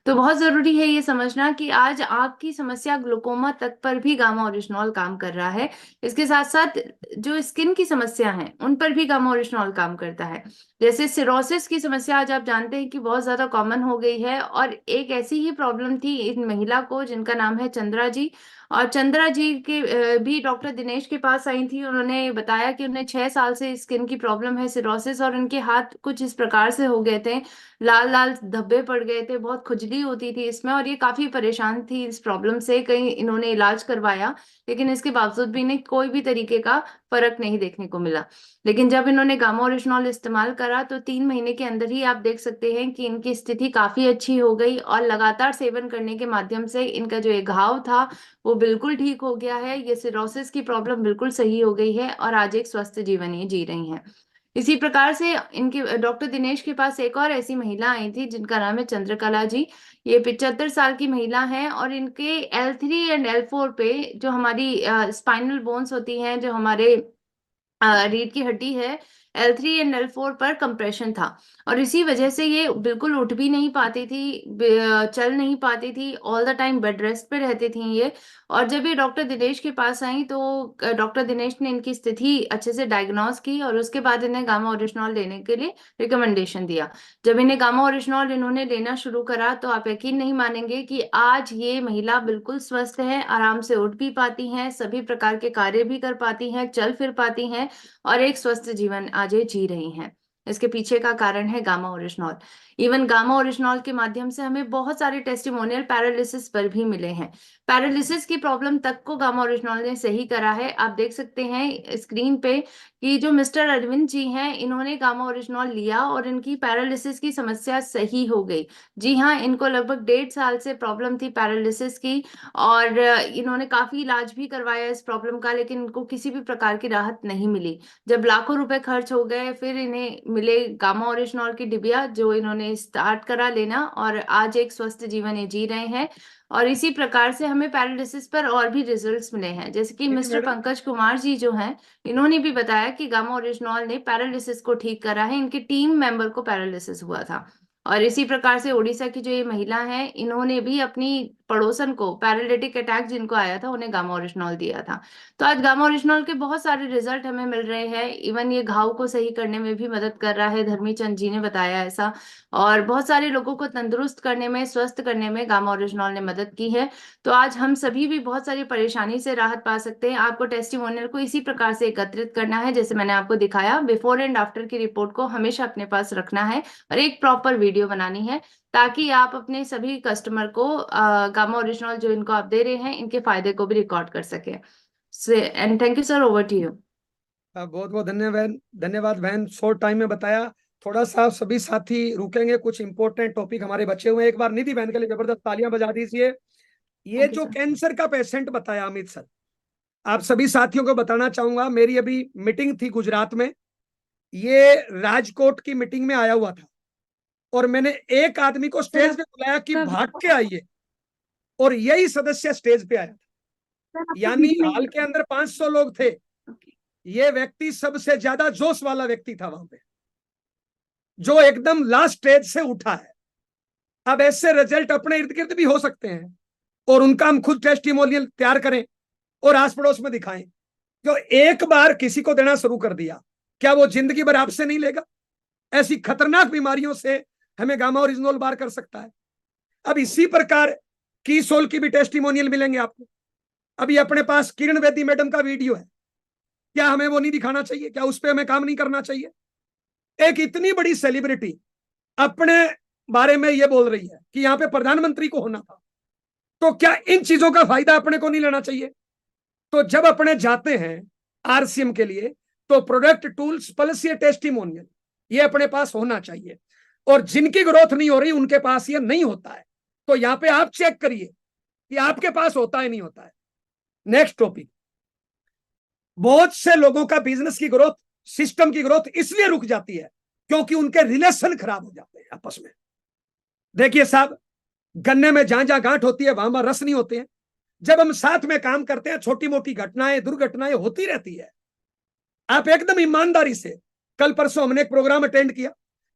तो बहुत जरूरी है ये समझना कि आज आपकी समस्या ग्लूकोमा तक पर भी गामा ओरिजिनॉल काम कर रहा है। इसके साथ साथ जो स्किन की समस्या है उन पर भी गामा ओरिजिनॉल काम करता है। जैसे सिरोसिस की समस्या आज आप जानते हैं कि बहुत ज्यादा कॉमन हो गई है, और एक ऐसी ही प्रॉब्लम थी इन महिला को जिनका नाम है चंद्रा जी। और चंद्रा जी के भी डॉक्टर दिनेश के पास आई थी। उन्होंने बताया कि उन्हें 6 साल से स्किन की प्रॉब्लम है, सिरोसिस, और उनके हाथ कुछ इस प्रकार से हो गए थे, लाल लाल धब्बे पड़ गए थे, बहुत खुजली होती थी इसमें, और ये काफी परेशान थी इस प्रॉब्लम से। कहीं इन्होंने इलाज करवाया, लेकिन इसके बावजूद भी इन्हें कोई भी तरीके का फर्क नहीं देखने को मिला। लेकिन जब इन्होंने गामा ओरिजिनॉल इस्तेमाल करा तो 3 महीने के अंदर ही आप देख सकते हैं कि इनकी स्थिति काफी अच्छी हो गई, और लगातार सेवन करने के माध्यम से इनका जो ये घाव था वो बिल्कुल ठीक हो गया है। ये सिरोसिस की प्रॉब्लम बिल्कुल सही हो गई है और आज एक स्वस्थ जीवन ये जी रही हैं। इसी प्रकार से इनके डॉक्टर दिनेश के पास एक और ऐसी महिला आई थी जिनका नाम है चंद्रकला जी। ये 75 साल की महिला हैं, और इनके L3 एंड L4 पे जो हमारी स्पाइनल बोन्स होती हैं, जो हमारे रीढ़ की हड्डी है, L3 एंड L4 पर कंप्रेशन था और इसी वजह से ये बिल्कुल उठ भी नहीं पाती थी, चल नहीं पाती थी, all the time bed rest पे रहती थी ये। और जब ये डॉक्टर दिनेश के पास आई तो डॉक्टर दिनेश ने इनकी स्थिति अच्छे से डायग्नोस की और उसके बाद इन्हें गामा ओरिजिनॉल लेने के लिए रिकमेंडेशन दिया। जब इन्हें गामा ओरिजिनॉल इन्होंने लेना शुरू करा तो आप यकीन नहीं मानेंगे कि आज ये महिला बिल्कुल स्वस्थ है, आराम से उठ भी पाती हैं, सभी प्रकार के कार्य भी कर पाती हैं, चल फिर पाती हैं और एक स्वस्थ जीवन आज ये जी रही हैं। इसके पीछे का कारण है gamma oryzanol. Even gamma oryzanol के माध्यम से हमें बहुत सारे टेस्टिमोनियल पैरालिसिस पर भी मिले हैं। पैरालिसिस की प्रॉब्लम तक को गामा ओरिजिनॉल ने सही करा है। आप देख सकते हैं स्क्रीन पे कि जो मिस्टर अरविंद जी हैं इन्होंने गामा ओरिजिनॉल लिया और इनकी पैरालिसिस की समस्या सही हो गई। जी हाँ, इनको लगभग 1.5 साल से प्रॉब्लम थी पैरालिसिस की और इन्होंने काफी इलाज भी करवाया इस प्रॉब्लम का, लेकिन इनको किसी भी प्रकार की राहत नहीं मिली। जब लाखों रुपए खर्च हो गए फिर इन्हें मिले गामा ओरिजिनॉल की डिबिया, जो इन्होंने स्टार्ट करा लेना और आज एक स्वस्थ जीवन ये जी रहे हैं। और इसी प्रकार से हमें पैरालिसिस पर और भी रिजल्ट्स मिले हैं, जैसे कि मिस्टर मैडम, पंकज कुमार जी जो हैं इन्होंने भी बताया कि गामा ओरिजिनॉल ने पैरालिसिस को ठीक करा है। इनके टीम मेंबर को पैरालिसिस हुआ था। और इसी प्रकार से उड़ीसा की जो ये महिला है इन्होंने भी अपनी पड़ोसन को पैरालिटिक अटैक जिनको आया था उन्हें गामा ओरिजिनॉल दिया था। तो आज गामा ओरिजिनॉल के बहुत सारे रिजल्ट हमें मिल रहे हैं। इवन ये घाव को सही करने में भी मदद कर रहा है, धर्मी चंद जी ने बताया ऐसा। और बहुत सारे लोगों को तंदुरुस्त करने में, स्वस्थ करने में गामा ओरिजिनॉल ने मदद की है। तो आज हम सभी भी बहुत सारी परेशानी से राहत पा सकते हैं। आपको टेस्टिमोनियल को इसी प्रकार से एकत्रित करना है जैसे मैंने आपको दिखाया। बिफोर एंड आफ्टर की रिपोर्ट को हमेशा अपने पास रखना है और एक प्रॉपर वीडियो बनानी है ताकि आप अपने सभी कस्टमर को गामा ओरिजिनॉल जो इनको आप दे रहे हैं इनके फायदे को भी रिकॉर्ड कर सके। And thank you sir, over to you. बहुत बहुत धन्यवाद, धन्यवाद बहन, शॉर्ट टाइम में बताया। थोड़ा सा सभी साथी रुकेंगे, कुछ इंपॉर्टेंट टॉपिक हमारे बचे हुए हैं। एक बार निधि बहन के लिए जबरदस्त तालियां बजा दीजिए। ये Thank you, जो sir. कैंसर का पेशेंट बताया अमित सर, आप सभी साथियों को बताना चाहूंगा, मेरी अभी मीटिंग थी गुजरात में, ये राजकोट की मीटिंग में आया हुआ था और मैंने एक आदमी को स्टेज पे बुलाया कि भाग के आइए, और यही सदस्य स्टेज पे आया था। यानी हॉल के अंदर 500 लोग थे, ये व्यक्ति सबसे ज्यादा जोश वाला व्यक्ति था वहां पे, जो एकदम लास्ट स्टेज से उठा है। अब ऐसे रिजल्ट अपने इर्द गिर्द भी हो सकते हैं और उनका हम खुद टेस्टिमोनियल तैयार करें और आस पड़ोस में दिखाएं। जो एक बार किसी को देना शुरू कर दिया, क्या वो जिंदगी भर आपसे नहीं लेगा? ऐसी खतरनाक बीमारियों से हमें गामा ओरिजिनॉल बार कर सकता है। अब इसी प्रकार की सोल की भी टेस्टिमोनियल मिलेंगे आपको। अभी अपने पास किरण बेदी मैडम का वीडियो है, क्या हमें वो नहीं दिखाना चाहिए? क्या उस पर हमें काम नहीं करना चाहिए? एक इतनी बड़ी सेलिब्रिटी अपने बारे में ये बोल रही है कि यहाँ पे प्रधानमंत्री को होना था, तो क्या इन चीजों का फायदा अपने को नहीं लेना चाहिए? तो जब अपने जाते हैं आरसीएम के लिए तो प्रोडक्ट, टूल्स प्लस ये टेस्टिमोनियल ये अपने पास होना चाहिए। और जिनकी ग्रोथ नहीं हो रही उनके पास ये नहीं होता है, तो यहाँ पे आप चेक करिए कि आपके पास होता है नहीं होता है। नेक्स्ट टॉपिक, बहुत से लोगों का बिजनेस की ग्रोथ, सिस्टम की ग्रोथ इसलिए रुक जाती है क्योंकि उनके रिलेशन खराब हो जाते हैं आपस में। देखिए साहब, गन्ने में जहां जहां गांठ होती है वहां वहां रस नहीं होते हैं। जब हम साथ में काम करते हैं छोटी मोटी घटनाएं, दुर्घटनाएं होती रहती है। आप एकदम ईमानदारी से, कल परसों हमने एक प्रोग्राम अटेंड किया,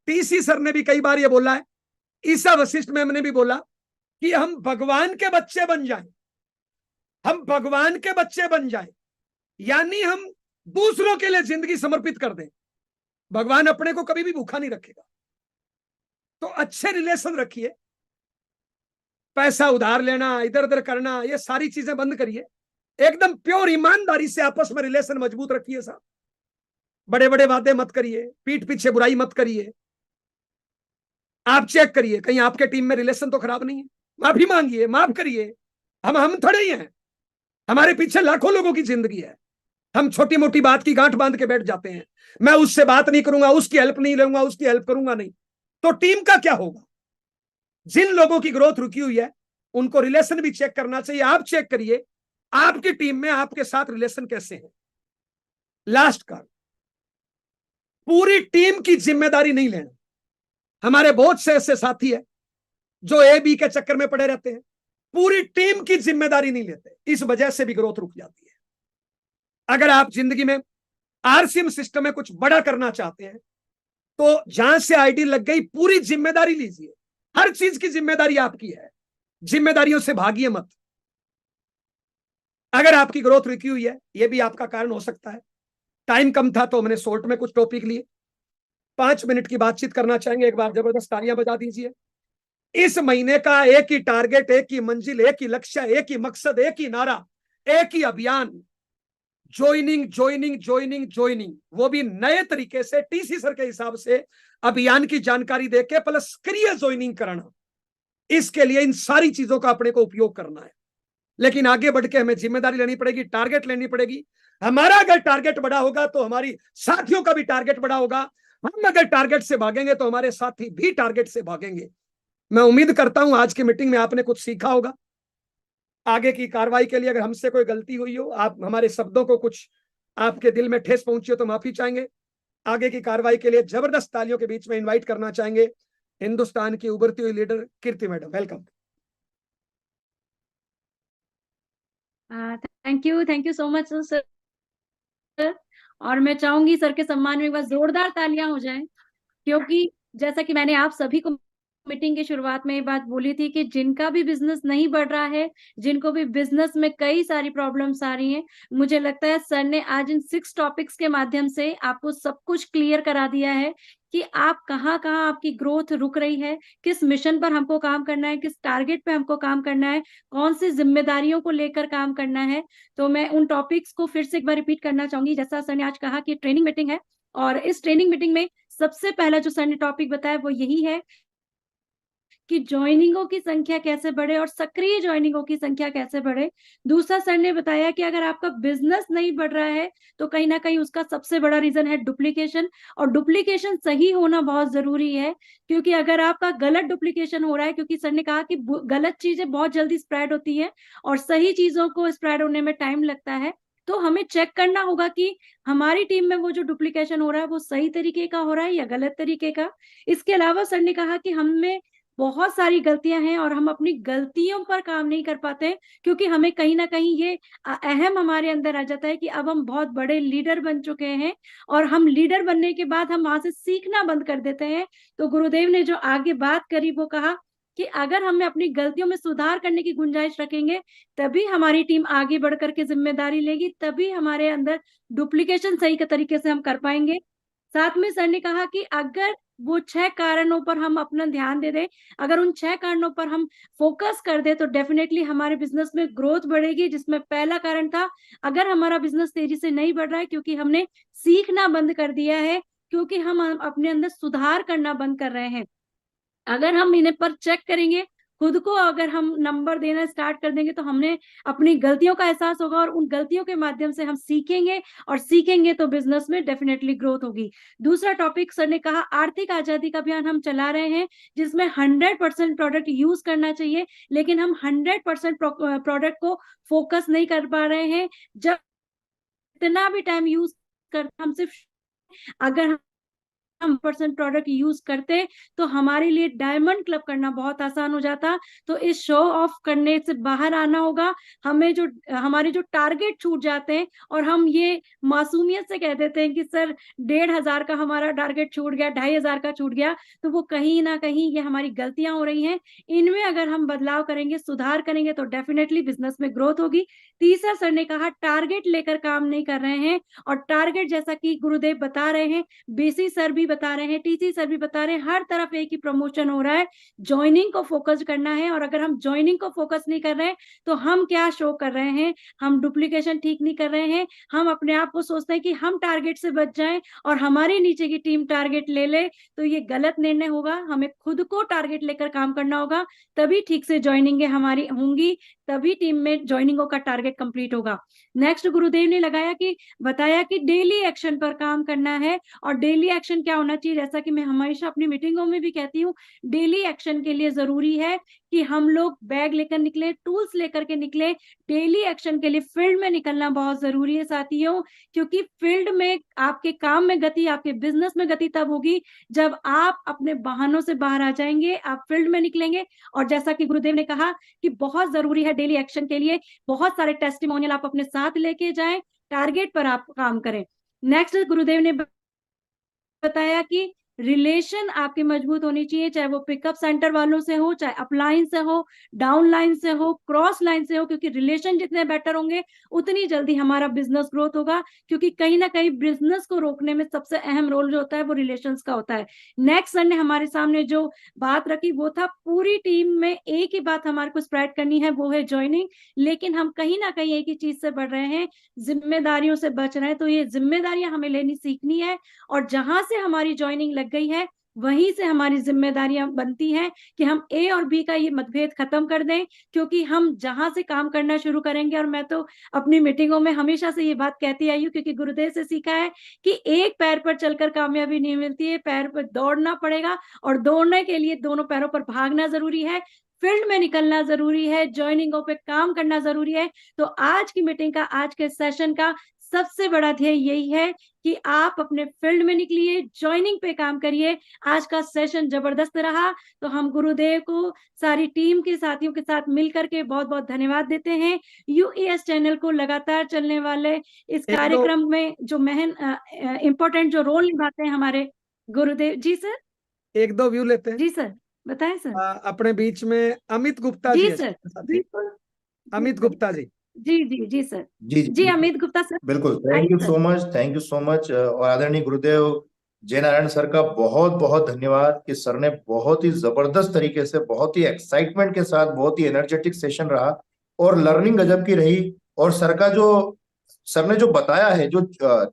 टीसी सर ने भी कई बार ये बोला है, ईसा वशिष्ठ मैम ने भी बोला कि हम भगवान के बच्चे बन जाएं, हम भगवान के बच्चे बन जाएं, यानी हम दूसरों के लिए जिंदगी समर्पित कर दें। भगवान अपने को कभी भी भूखा नहीं रखेगा। तो अच्छे रिलेशन रखिए, पैसा उधार लेना, इधर उधर करना, ये सारी चीजें बंद करिए। एकदम प्योर ईमानदारी से आपस में रिलेशन मजबूत रखिए साहब। बड़े बड़े वादे मत करिए, पीठ पीछे बुराई मत करिए। आप चेक करिए कहीं आपके टीम में रिलेशन तो खराब नहीं है, माफी मांगिए, माफ करिए। हम थोड़े ही हैं, हमारे पीछे लाखों लोगों की जिंदगी है। हम छोटी मोटी बात की गांठ बांध के बैठ जाते हैं, मैं उससे बात नहीं करूंगा, उसकी हेल्प नहीं लूंगा, उसकी हेल्प करूंगा नहीं, तो टीम का क्या होगा? जिन लोगों की ग्रोथ रुकी हुई है उनको रिलेशन भी चेक करना चाहिए। आप चेक करिए आपकी टीम में आपके साथ रिलेशन कैसे हैं। लास्ट का, पूरी टीम की जिम्मेदारी नहीं लेना। हमारे बहुत से ऐसे साथी है जो ए बी के चक्कर में पड़े रहते हैं, पूरी टीम की जिम्मेदारी नहीं लेते, इस वजह से भी ग्रोथ रुक जाती है। अगर आप जिंदगी में आरसीएम सिस्टम में कुछ बड़ा करना चाहते हैं तो जहां से आईडी लग गई पूरी जिम्मेदारी लीजिए, हर चीज की जिम्मेदारी आपकी है, जिम्मेदारियों से भागिए मत। अगर आपकी ग्रोथ रुकी हुई है, यह भी आपका कारण हो सकता है। टाइम कम था तो मैंने शॉर्ट में कुछ टॉपिक लिए, 5 मिनट की बातचीत करना चाहेंगे, एक बार जबरदस्त तालियां बजा दीजिए। इस महीने का एक ही टारगेट, एक ही मंजिल, एक ही लक्ष्य, एक ही मकसद, एक ही नारा, एक ही अभियान, ज्वाइनिंग ज्वाइनिंग ज्वाइनिंग ज्वाइनिंग, वो भी नए तरीके से टीसी सर के हिसाब से अभियान की जानकारी देके प्लस क्रिया ज्वाइनिंग कराना। इसके लिए इन सारी चीजों का अपने को उपयोग करना है, लेकिन आगे बढ़ के हमें जिम्मेदारी लेनी पड़ेगी, टारगेट लेनी पड़ेगी। हमारा अगर टारगेट बड़ा होगा तो हमारी साथियों का भी टारगेट बड़ा होगा। हम अगर टारगेट से भागेंगे तो हमारे साथी भी टारगेट से भागेंगे। मैं उम्मीद करता हूं आज की मीटिंग में आपने कुछ सीखा होगा। आगे की कार्रवाई के लिए अगर हमसे कोई गलती हुई हो, आप हमारे शब्दों को कुछ आपके दिल में ठेस पहुंची हो तो माफी चाहेंगे। आगे की कार्रवाई के लिए जबरदस्त तालियों के बीच में इनवाइट करना चाहेंगे हिंदुस्तान की उभरती हुई leader Kirti madam. Welcome. Thank you so much sir. और मैं चाहूंगी सर के सम्मान में एक बार जोरदार तालियां हो जाएं, क्योंकि जैसा कि मैंने आप सभी को मीटिंग की शुरुआत में ये बात बोली थी कि जिनका भी बिजनेस नहीं बढ़ रहा है, जिनको भी बिजनेस में कई सारी प्रॉब्लम्स आ रही हैं, मुझे लगता है सर ने आज इन 6 टॉपिक्स के माध्यम से आपको सब कुछ क्लियर करा दिया है कि आप कहाँ कहाँ आपकी ग्रोथ रुक रही है, किस मिशन पर हमको काम करना है, किस टारगेट पे हमको काम करना है, कौन सी जिम्मेदारियों को लेकर काम करना है। तो मैं उन टॉपिक्स को फिर से एक बार रिपीट करना चाहूंगी। जैसा सर ने आज कहा कि ट्रेनिंग मीटिंग है, और इस ट्रेनिंग मीटिंग में सबसे पहला जो सर ने टॉपिक बताया वो यही है कि ज्वाइनिंगों की संख्या कैसे बढ़े और सक्रिय ज्वाइनिंगों की संख्या कैसे बढ़े। दूसरा सर ने बताया कि अगर आपका बिजनेस नहीं बढ़ रहा है तो कहीं ना कहीं उसका सबसे बड़ा रीजन है डुप्लीकेशन, और डुप्लीकेशन सही होना बहुत जरूरी है, क्योंकि अगर आपका गलत डुप्लीकेशन हो रहा है, क्योंकि सर ने कहा कि गलत चीजें बहुत जल्दी स्प्रेड होती है और सही चीजों को स्प्रेड होने में टाइम लगता है, तो हमें चेक करना होगा कि हमारी टीम में वो जो डुप्लीकेशन हो रहा है वो सही तरीके का हो रहा है या गलत तरीके का। इसके अलावा सर ने कहा कि हमें बहुत सारी गलतियां हैं और हम अपनी गलतियों पर काम नहीं कर पाते, क्योंकि हमें कहीं ना कहीं ये अहम हमारे अंदर आ जाता है कि अब हम बहुत बड़े लीडर बन चुके हैं, और हम लीडर बनने के बाद हम वहां से सीखना बंद कर देते हैं। तो गुरुदेव ने जो आगे बात करी वो कहा कि अगर हमें अपनी गलतियों में सुधार करने की गुंजाइश रखेंगे, तभी हमारी टीम आगे बढ़ करके जिम्मेदारी लेगी, तभी हमारे अंदर डुप्लीकेशन सही के तरीके से हम कर पाएंगे। साथ में सर ने कहा कि अगर वो 6 कारणों पर हम अपना ध्यान दे दें, अगर उन 6 कारणों पर हम फोकस कर दे तो डेफिनेटली हमारे बिजनेस में ग्रोथ बढ़ेगी। जिसमें पहला कारण था, अगर हमारा बिजनेस तेजी से नहीं बढ़ रहा है क्योंकि हमने सीखना बंद कर दिया है, क्योंकि हम अपने अंदर सुधार करना बंद कर रहे हैं। अगर हम इन्हें पर चेक करेंगे, खुद को अगर हम नंबर देना स्टार्ट कर देंगे, तो हमने अपनी गलतियों का एहसास होगा और उन गलतियों के माध्यम से हम सीखेंगे, और सीखेंगे तो बिजनेस में डेफिनेटली ग्रोथ होगी। दूसरा टॉपिक सर ने कहा, आर्थिक आजादी का अभियान हम चला रहे हैं, जिसमें 100% प्रोडक्ट यूज करना चाहिए, लेकिन हम 100% प्रोडक्ट को फोकस नहीं कर पा रहे हैं। जब इतना भी टाइम यूज कर, हम सिर्फ अगर हम % प्रोडक्ट यूज करते तो हमारे लिए डायमंड क्लब करना बहुत आसान हो जाता। तो इस शो ऑफ करने से बाहर आना होगा। हमें जो हमारे जो टारगेट छूट जाते हैं और हम ये मासूमियत से कह देते हैं कि सर 1500 का हमारा टारगेट छूट गया, 2500 का छूट गया, तो वो कहीं ना कहीं ये हमारी गलतियां हो रही हैं। इनमें अगर हम बदलाव करेंगे, सुधार करेंगे, तो डेफिनेटली बिजनेस में ग्रोथ होगी। तीसरा सर ने कहा, टारगेट लेकर काम नहीं कर रहे हैं, और टारगेट जैसा कि गुरुदेव बता रहे हैं, बीसी सर भी बता रहे हैं, टीसी सर भी बता रहे हैं, हर तरफ एक ही प्रमोशन हो रहा है। ज्वाइनिंग को फोकस करना है, और अगर हम ज्वाइनिंग को फोकस नहीं कर रहे हैं तो हम क्या शो कर रहे हैं, हम डुप्लीकेशन ठीक नहीं कर रहे हैं। हम अपने आप को सोचते हैं कि हम टारगेट से बच जाएं और हमारे नीचे की टीम टारगेट ले ले, तो ये गलत निर्णय होगा। हमें खुद को टारगेट लेकर काम करना होगा, तभी ठीक से ज्वाइनिंग हमारी होंगी, तभी टीम में ज्वाइनिंगों का टारगेट कंप्लीट होगा। नेक्स्ट गुरुदेव ने बताया कि डेली एक्शन पर काम करना है। और डेली एक्शन क्या होना चाहिए, जैसा कि मैं हमेशा अपनी मीटिंगों में भी कहती हूँ, डेली एक्शन के लिए जरूरी है कि हम लोग बैग लेकर निकले, टूल्स लेकर के निकले। डेली एक्शन के लिए फील्ड में निकलना बहुत जरूरी है साथियों, क्योंकि फील्ड में आपके काम में गति, आपके बिजनेस में गति तब होगी जब आप अपने वाहनों से बाहर आ जाएंगे, आप फील्ड में निकलेंगे। और जैसा कि गुरुदेव ने कहा कि बहुत जरूरी है डेली एक्शन के लिए बहुत सारे टेस्टिमोनियल आप अपने साथ लेके जाएं, टारगेट पर आप काम करें। नेक्स्ट गुरुदेव ने बताया कि रिलेशन आपकी मजबूत होनी चाहिए, चाहे वो पिकअप सेंटर वालों से हो, चाहे अपलाइन से हो, डाउन लाइन से हो, क्रॉस लाइन से हो, क्योंकि रिलेशन जितने बेटर होंगे उतनी जल्दी हमारा बिजनेस ग्रोथ होगा, क्योंकि कहीं ना कहीं बिजनेस को रोकने में सबसे अहम रोल जो होता है वो रिलेशंस का होता है। नेक्स्ट सर ने हमारे सामने जो बात रखी वो था पूरी टीम में एक ही बात हमारे को स्प्रेड करनी है, वो है ज्वाइनिंग। लेकिन हम कहीं ना कहीं एक ही चीज से बढ़ रहे हैं, जिम्मेदारियों से बच रहे हैं। तो ये जिम्मेदारियां हमें लेनी सीखनी है, और जहां से हमारी ज्वाइनिंग लग गई है वहीं से हमारी जिम्मेदारियां बनती हैं कि हम ए और बी का ये मतभेद खत्म कर दें। क्योंकि हम जहां से काम करना शुरू करेंगे, और मैं तो अपनी मीटिंगों में हमेशा से ये बात कहती आई हूँ, क्योंकि गुरुदेव से सीखा है कि एक पैर पर चलकर कामयाबी नहीं मिलती है, पैर पर दौड़ना पड़ेगा, और दौड़ने के लिए दोनों पैरों पर भागना जरूरी है, फील्ड में निकलना जरूरी है, ज्वाइनिंगों पे काम करना जरूरी है। तो आज की मीटिंग का, आज के सेशन का सबसे बड़ा ध्येय यही है कि आप अपने फील्ड में निकलिए, ज्वाइनिंग पे काम करिए। आज का सेशन जबरदस्त रहा, तो हम गुरुदेव को सारी टीम के साथियों के साथ मिलकर के बहुत बहुत धन्यवाद देते हैं। यूएस चैनल को लगातार चलने वाले इस कार्यक्रम में जो इम्पोर्टेंट जो रोल निभाते हैं हमारे गुरुदेव जी। सर एक दो व्यू लेते हैं। जी सर, बताएं सर। अपने बीच में अमित गुप्ता जी जी सर, बिल्कुल। अमित गुप्ता जी। जी जी जी सर। जी जी अमित गुप्ता सर, बिल्कुल। Thank you so much, thank you so much. और आदरणीय गुरुदेव जय नारायण सर का बहुत बहुत धन्यवाद कि सर ने बहुत ही जबरदस्त तरीके से, बहुत ही एक्साइटमेंट के साथ, बहुत ही एनर्जेटिक सेशन रहा और लर्निंग गजब की रही। और सर ने जो बताया है, जो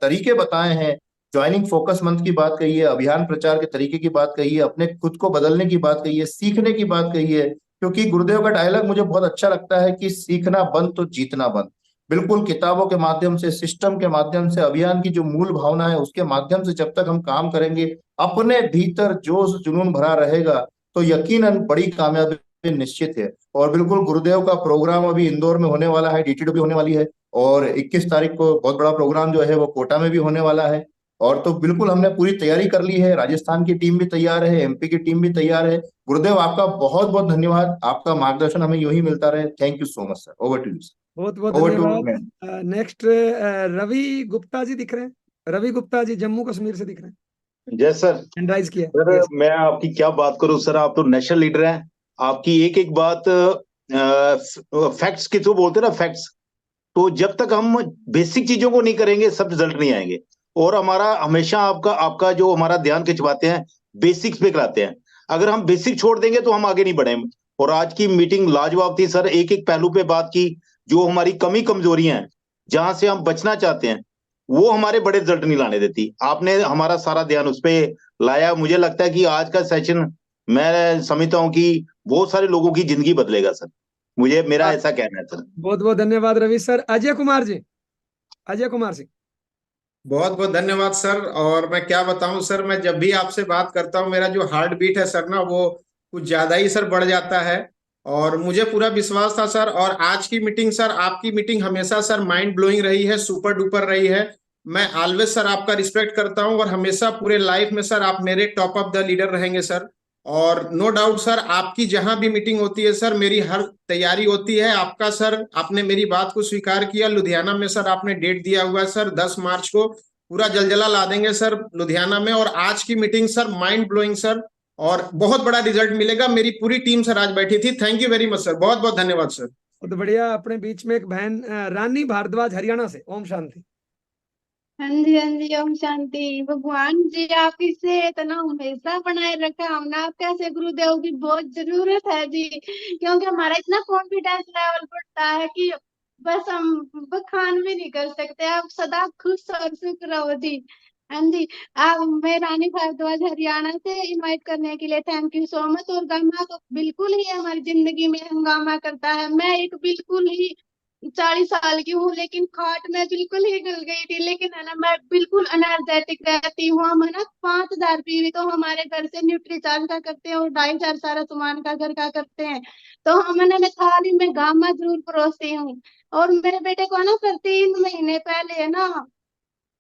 तरीके बताए हैं, ज्वाइनिंग फोकस मंथ की बात कही है, अभियान प्रचार के तरीके की बात कही है, अपने खुद को बदलने की बात कही है, सीखने की बात कही है। क्योंकि गुरुदेव का डायलॉग मुझे बहुत अच्छा लगता है कि सीखना बंद तो जीतना बंद। बिल्कुल किताबों के माध्यम से, सिस्टम के माध्यम से, अभियान की जो मूल भावना है उसके माध्यम से जब तक हम काम करेंगे, अपने भीतर जोश जुनून भरा रहेगा, तो यकीनन बड़ी कामयाबी निश्चित है। और बिल्कुल गुरुदेव का प्रोग्राम अभी इंदौर में होने वाला है, डीटीडब्ल्यू भी होने वाली है, और 21 तारीख को बहुत बड़ा प्रोग्राम जो है वो कोटा में भी होने वाला है। और तो बिल्कुल हमने पूरी तैयारी कर ली है, राजस्थान की टीम भी तैयार है, एमपी की टीम भी तैयार है। गुरुदेव आपका बहुत बहुत धन्यवाद, आपका मार्गदर्शन हमें यूं ही मिलता रहे। Thank you so much sir. Over to you sir. बहुत बहुत Over to धन्यवाद। नेक्स्ट रवि गुप्ता जी दिख रहे हैं। रवि गुप्ता जी जम्मू कश्मीर से दिख रहे हैं। जय सर। हैंड राइज किया। Sir Yes. मैं आपकी क्या बात करूं सर, आप तो नेशनल लीडर हैं। आपकी एक एक बात फैक्ट्स के थ्रू बोलते हैं ना, फैक्ट्स। तो जब तक हम बेसिक चीजों को नहीं करेंगे सब रिजल्ट नहीं आएंगे। और हमारा हमेशा आपका जो हमारा ध्यान खिंचवाते हैं, बेसिक्स पे कराते हैं। अगर हम बेसिक छोड़ देंगे तो हम आगे नहीं बढ़ेंगे। और आज की मीटिंग लाजवाब थी सर, एक एक पहलू पे बात की, जो हमारी कमी कमजोरियां हैं, जहां से हम बचना चाहते हैं, वो हमारे बड़े रिजल्ट नहीं लाने देती। आपने हमारा सारा ध्यान उस पर लाया। मुझे लगता है कि आज का सेशन, मैं समझता हूं कि बहुत सारे लोगों की जिंदगी बदलेगा सर। मेरा ऐसा कहना है सर। बहुत बहुत धन्यवाद रवि सर। अजय कुमार जी, अजय कुमार सिंह। बहुत बहुत धन्यवाद सर। और मैं क्या बताऊं सर, मैं जब भी आपसे बात करता हूं मेरा जो हार्ट बीट है सर ना, वो कुछ ज्यादा ही सर बढ़ जाता है। और मुझे पूरा विश्वास था सर, और आज की मीटिंग सर, आपकी मीटिंग हमेशा सर माइंड ब्लोइंग रही है, सुपर डुपर रही है। मैं ऑलवेज सर आपका रिस्पेक्ट करता हूं, और हमेशा पूरे लाइफ में सर आप मेरे टॉप ऑफ द लीडर रहेंगे सर। और नो डाउट सर, आपकी जहां भी मीटिंग होती है सर, मेरी हर तैयारी होती है। आपका सर, आपने मेरी बात को स्वीकार किया। लुधियाना में सर आपने डेट दिया हुआ है सर, 10 मार्च को पूरा जलजला ला देंगे सर लुधियाना में। और आज की meeting sir mind blowing sir, और बहुत बड़ा रिजल्ट मिलेगा। मेरी पूरी टीम सर आज बैठी थी। Thank you very much sir, बहुत बहुत धन्यवाद सर। बहुत बढ़िया। अपने बीच में एक बहन रानी भारद्वाज हरियाणा से। ओम शांति। हाँ जी, ओम शांति। भगवान जी आप इसे इतना हमेशा बनाए रखा। हमने आप कैसे गुरुदेव की बहुत जरूरत है जी, क्योंकि हमारा इतना कॉन्फिडेंस लेवल बढ़ता है कि बस हम बखान भी नहीं कर सकते। आप सदा खुश और सुख रहो जी। हाँ जी, आप मैं रानी भारद्वाज हरियाणा से इनवाइट करने के लिए थैंक यू सो मच। और गामा तो बिल्कुल ही हमारी जिंदगी में हंगामा करता है। मैं एक बिल्कुल ही 40 साल की हूँ, लेकिन खाट में बिल्कुल ही गल गई थी, लेकिन है ना मैं बिल्कुल एनर्जेटिक रहती हूँ। हम है ना 5,000 पीवी तो हमारे घर से न्यूट्री चार्ज का करते हैं, और 2,500 सारा सामान का घर का करते हैं। तो हम है ना, मैं थाली में गामा जरूर परोसती हूँ। और मेरे बेटे को है ना सर 3 महीने पहले है ना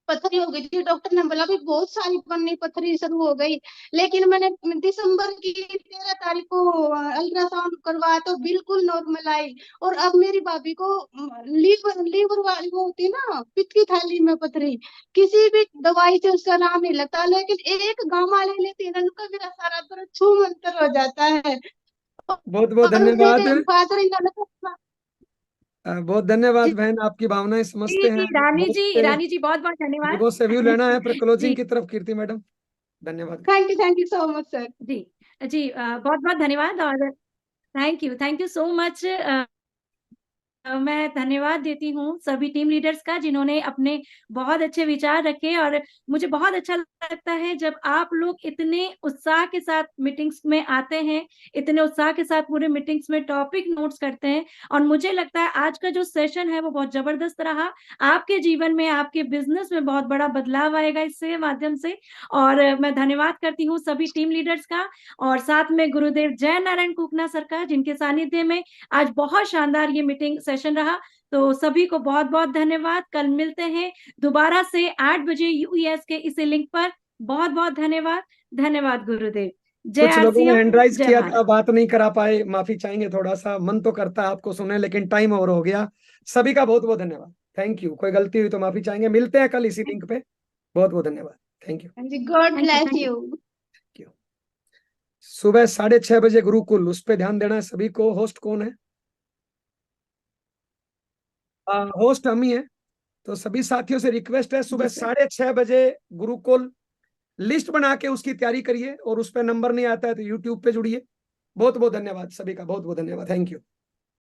पथरी हो गई थी। डॉक्टर ने बोला भी बहुत सारी बननी पथरी शुरू हो गई, लेकिन मैंने दिसंबर की 13 तारीख को अल्ट्रासाउंड करवाया तो बिल्कुल नॉर्मल आई। और अब मेरी भाभी को लीवर वाली वो होती है ना, पित्त की थैली में पथरी, किसी भी दवाई से उसका नाम नहीं लगता, लेकिन एक गामा ले लेती है ना, उनका मेरा सारा दर्द छू मंतर हो जाता है। बहुत बहुत और धन्यवाद। मेरे फादर इन बहुत धन्यवाद जी बहन, आपकी भावनाएं समझते हैं। रानी जी बहुत बहुत धन्यवाद। लोगों से व्यू लेना है, पर जी क्लोजिंग की तरफ कीर्ति मैडम, धन्यवाद। Thank you so much sir. जी जी बहुत बहुत धन्यवाद और थैंक यू सो मच। मैं धन्यवाद देती हूँ सभी टीम लीडर्स का जिन्होंने अपने बहुत अच्छे विचार रखे, और मुझे बहुत अच्छा लगता है जब आप लोग इतने उत्साह के साथ मीटिंग्स में आते हैं, इतने उत्साह के साथ पूरे मीटिंग्स में टॉपिक नोट्स करते हैं। और मुझे लगता है आज का जो सेशन है वो बहुत जबरदस्त रहा। आपके जीवन में, आपके बिजनेस में बहुत बड़ा बदलाव आएगा इससे माध्यम से। और मैं धन्यवाद करती हूँ सभी टीम लीडर्स का, और साथ में गुरुदेव जय नारायण कुकना सर का, जिनके सानिध्य में आज बहुत शानदार ये मीटिंग सेशन रहा। तो सभी को बहुत बहुत धन्यवाद। कल मिलते हैं दोबारा से 8 बजे यूएस के इसी लिंक पर। बहुत बहुत धन्यवाद। धन्यवाद गुरुदेव। जय कुछ लोगों ने आरसीएम, हैंड राइज जय किया था, भारत। बात नहीं करा पाए, माफी चाहेंगे। थोड़ा सा मन तो करता है आपको सुने, लेकिन टाइम ओवर हो गया। सभी का बहुत बहुत धन्यवाद, थैंक यू। कोई गलती हुई तो माफी चाहेंगे। मिलते हैं कल इसी लिंक पे। बहुत बहुत धन्यवाद, thank you. God bless thank you. सुबह 6:30 बजे गुरुकुल, उस पर ध्यान देना है सभी को। होस्ट कौन है? होस्ट हम ही है। तो सभी साथियों से रिक्वेस्ट है, सुबह 6:30 बजे गुरुकुल लिस्ट बना के उसकी तैयारी करिए, और उस पर नंबर नहीं आता है तो यूट्यूब पे जुड़िए। बहुत बहुत धन्यवाद सभी का, बहुत बहुत धन्यवाद, थैंक यू।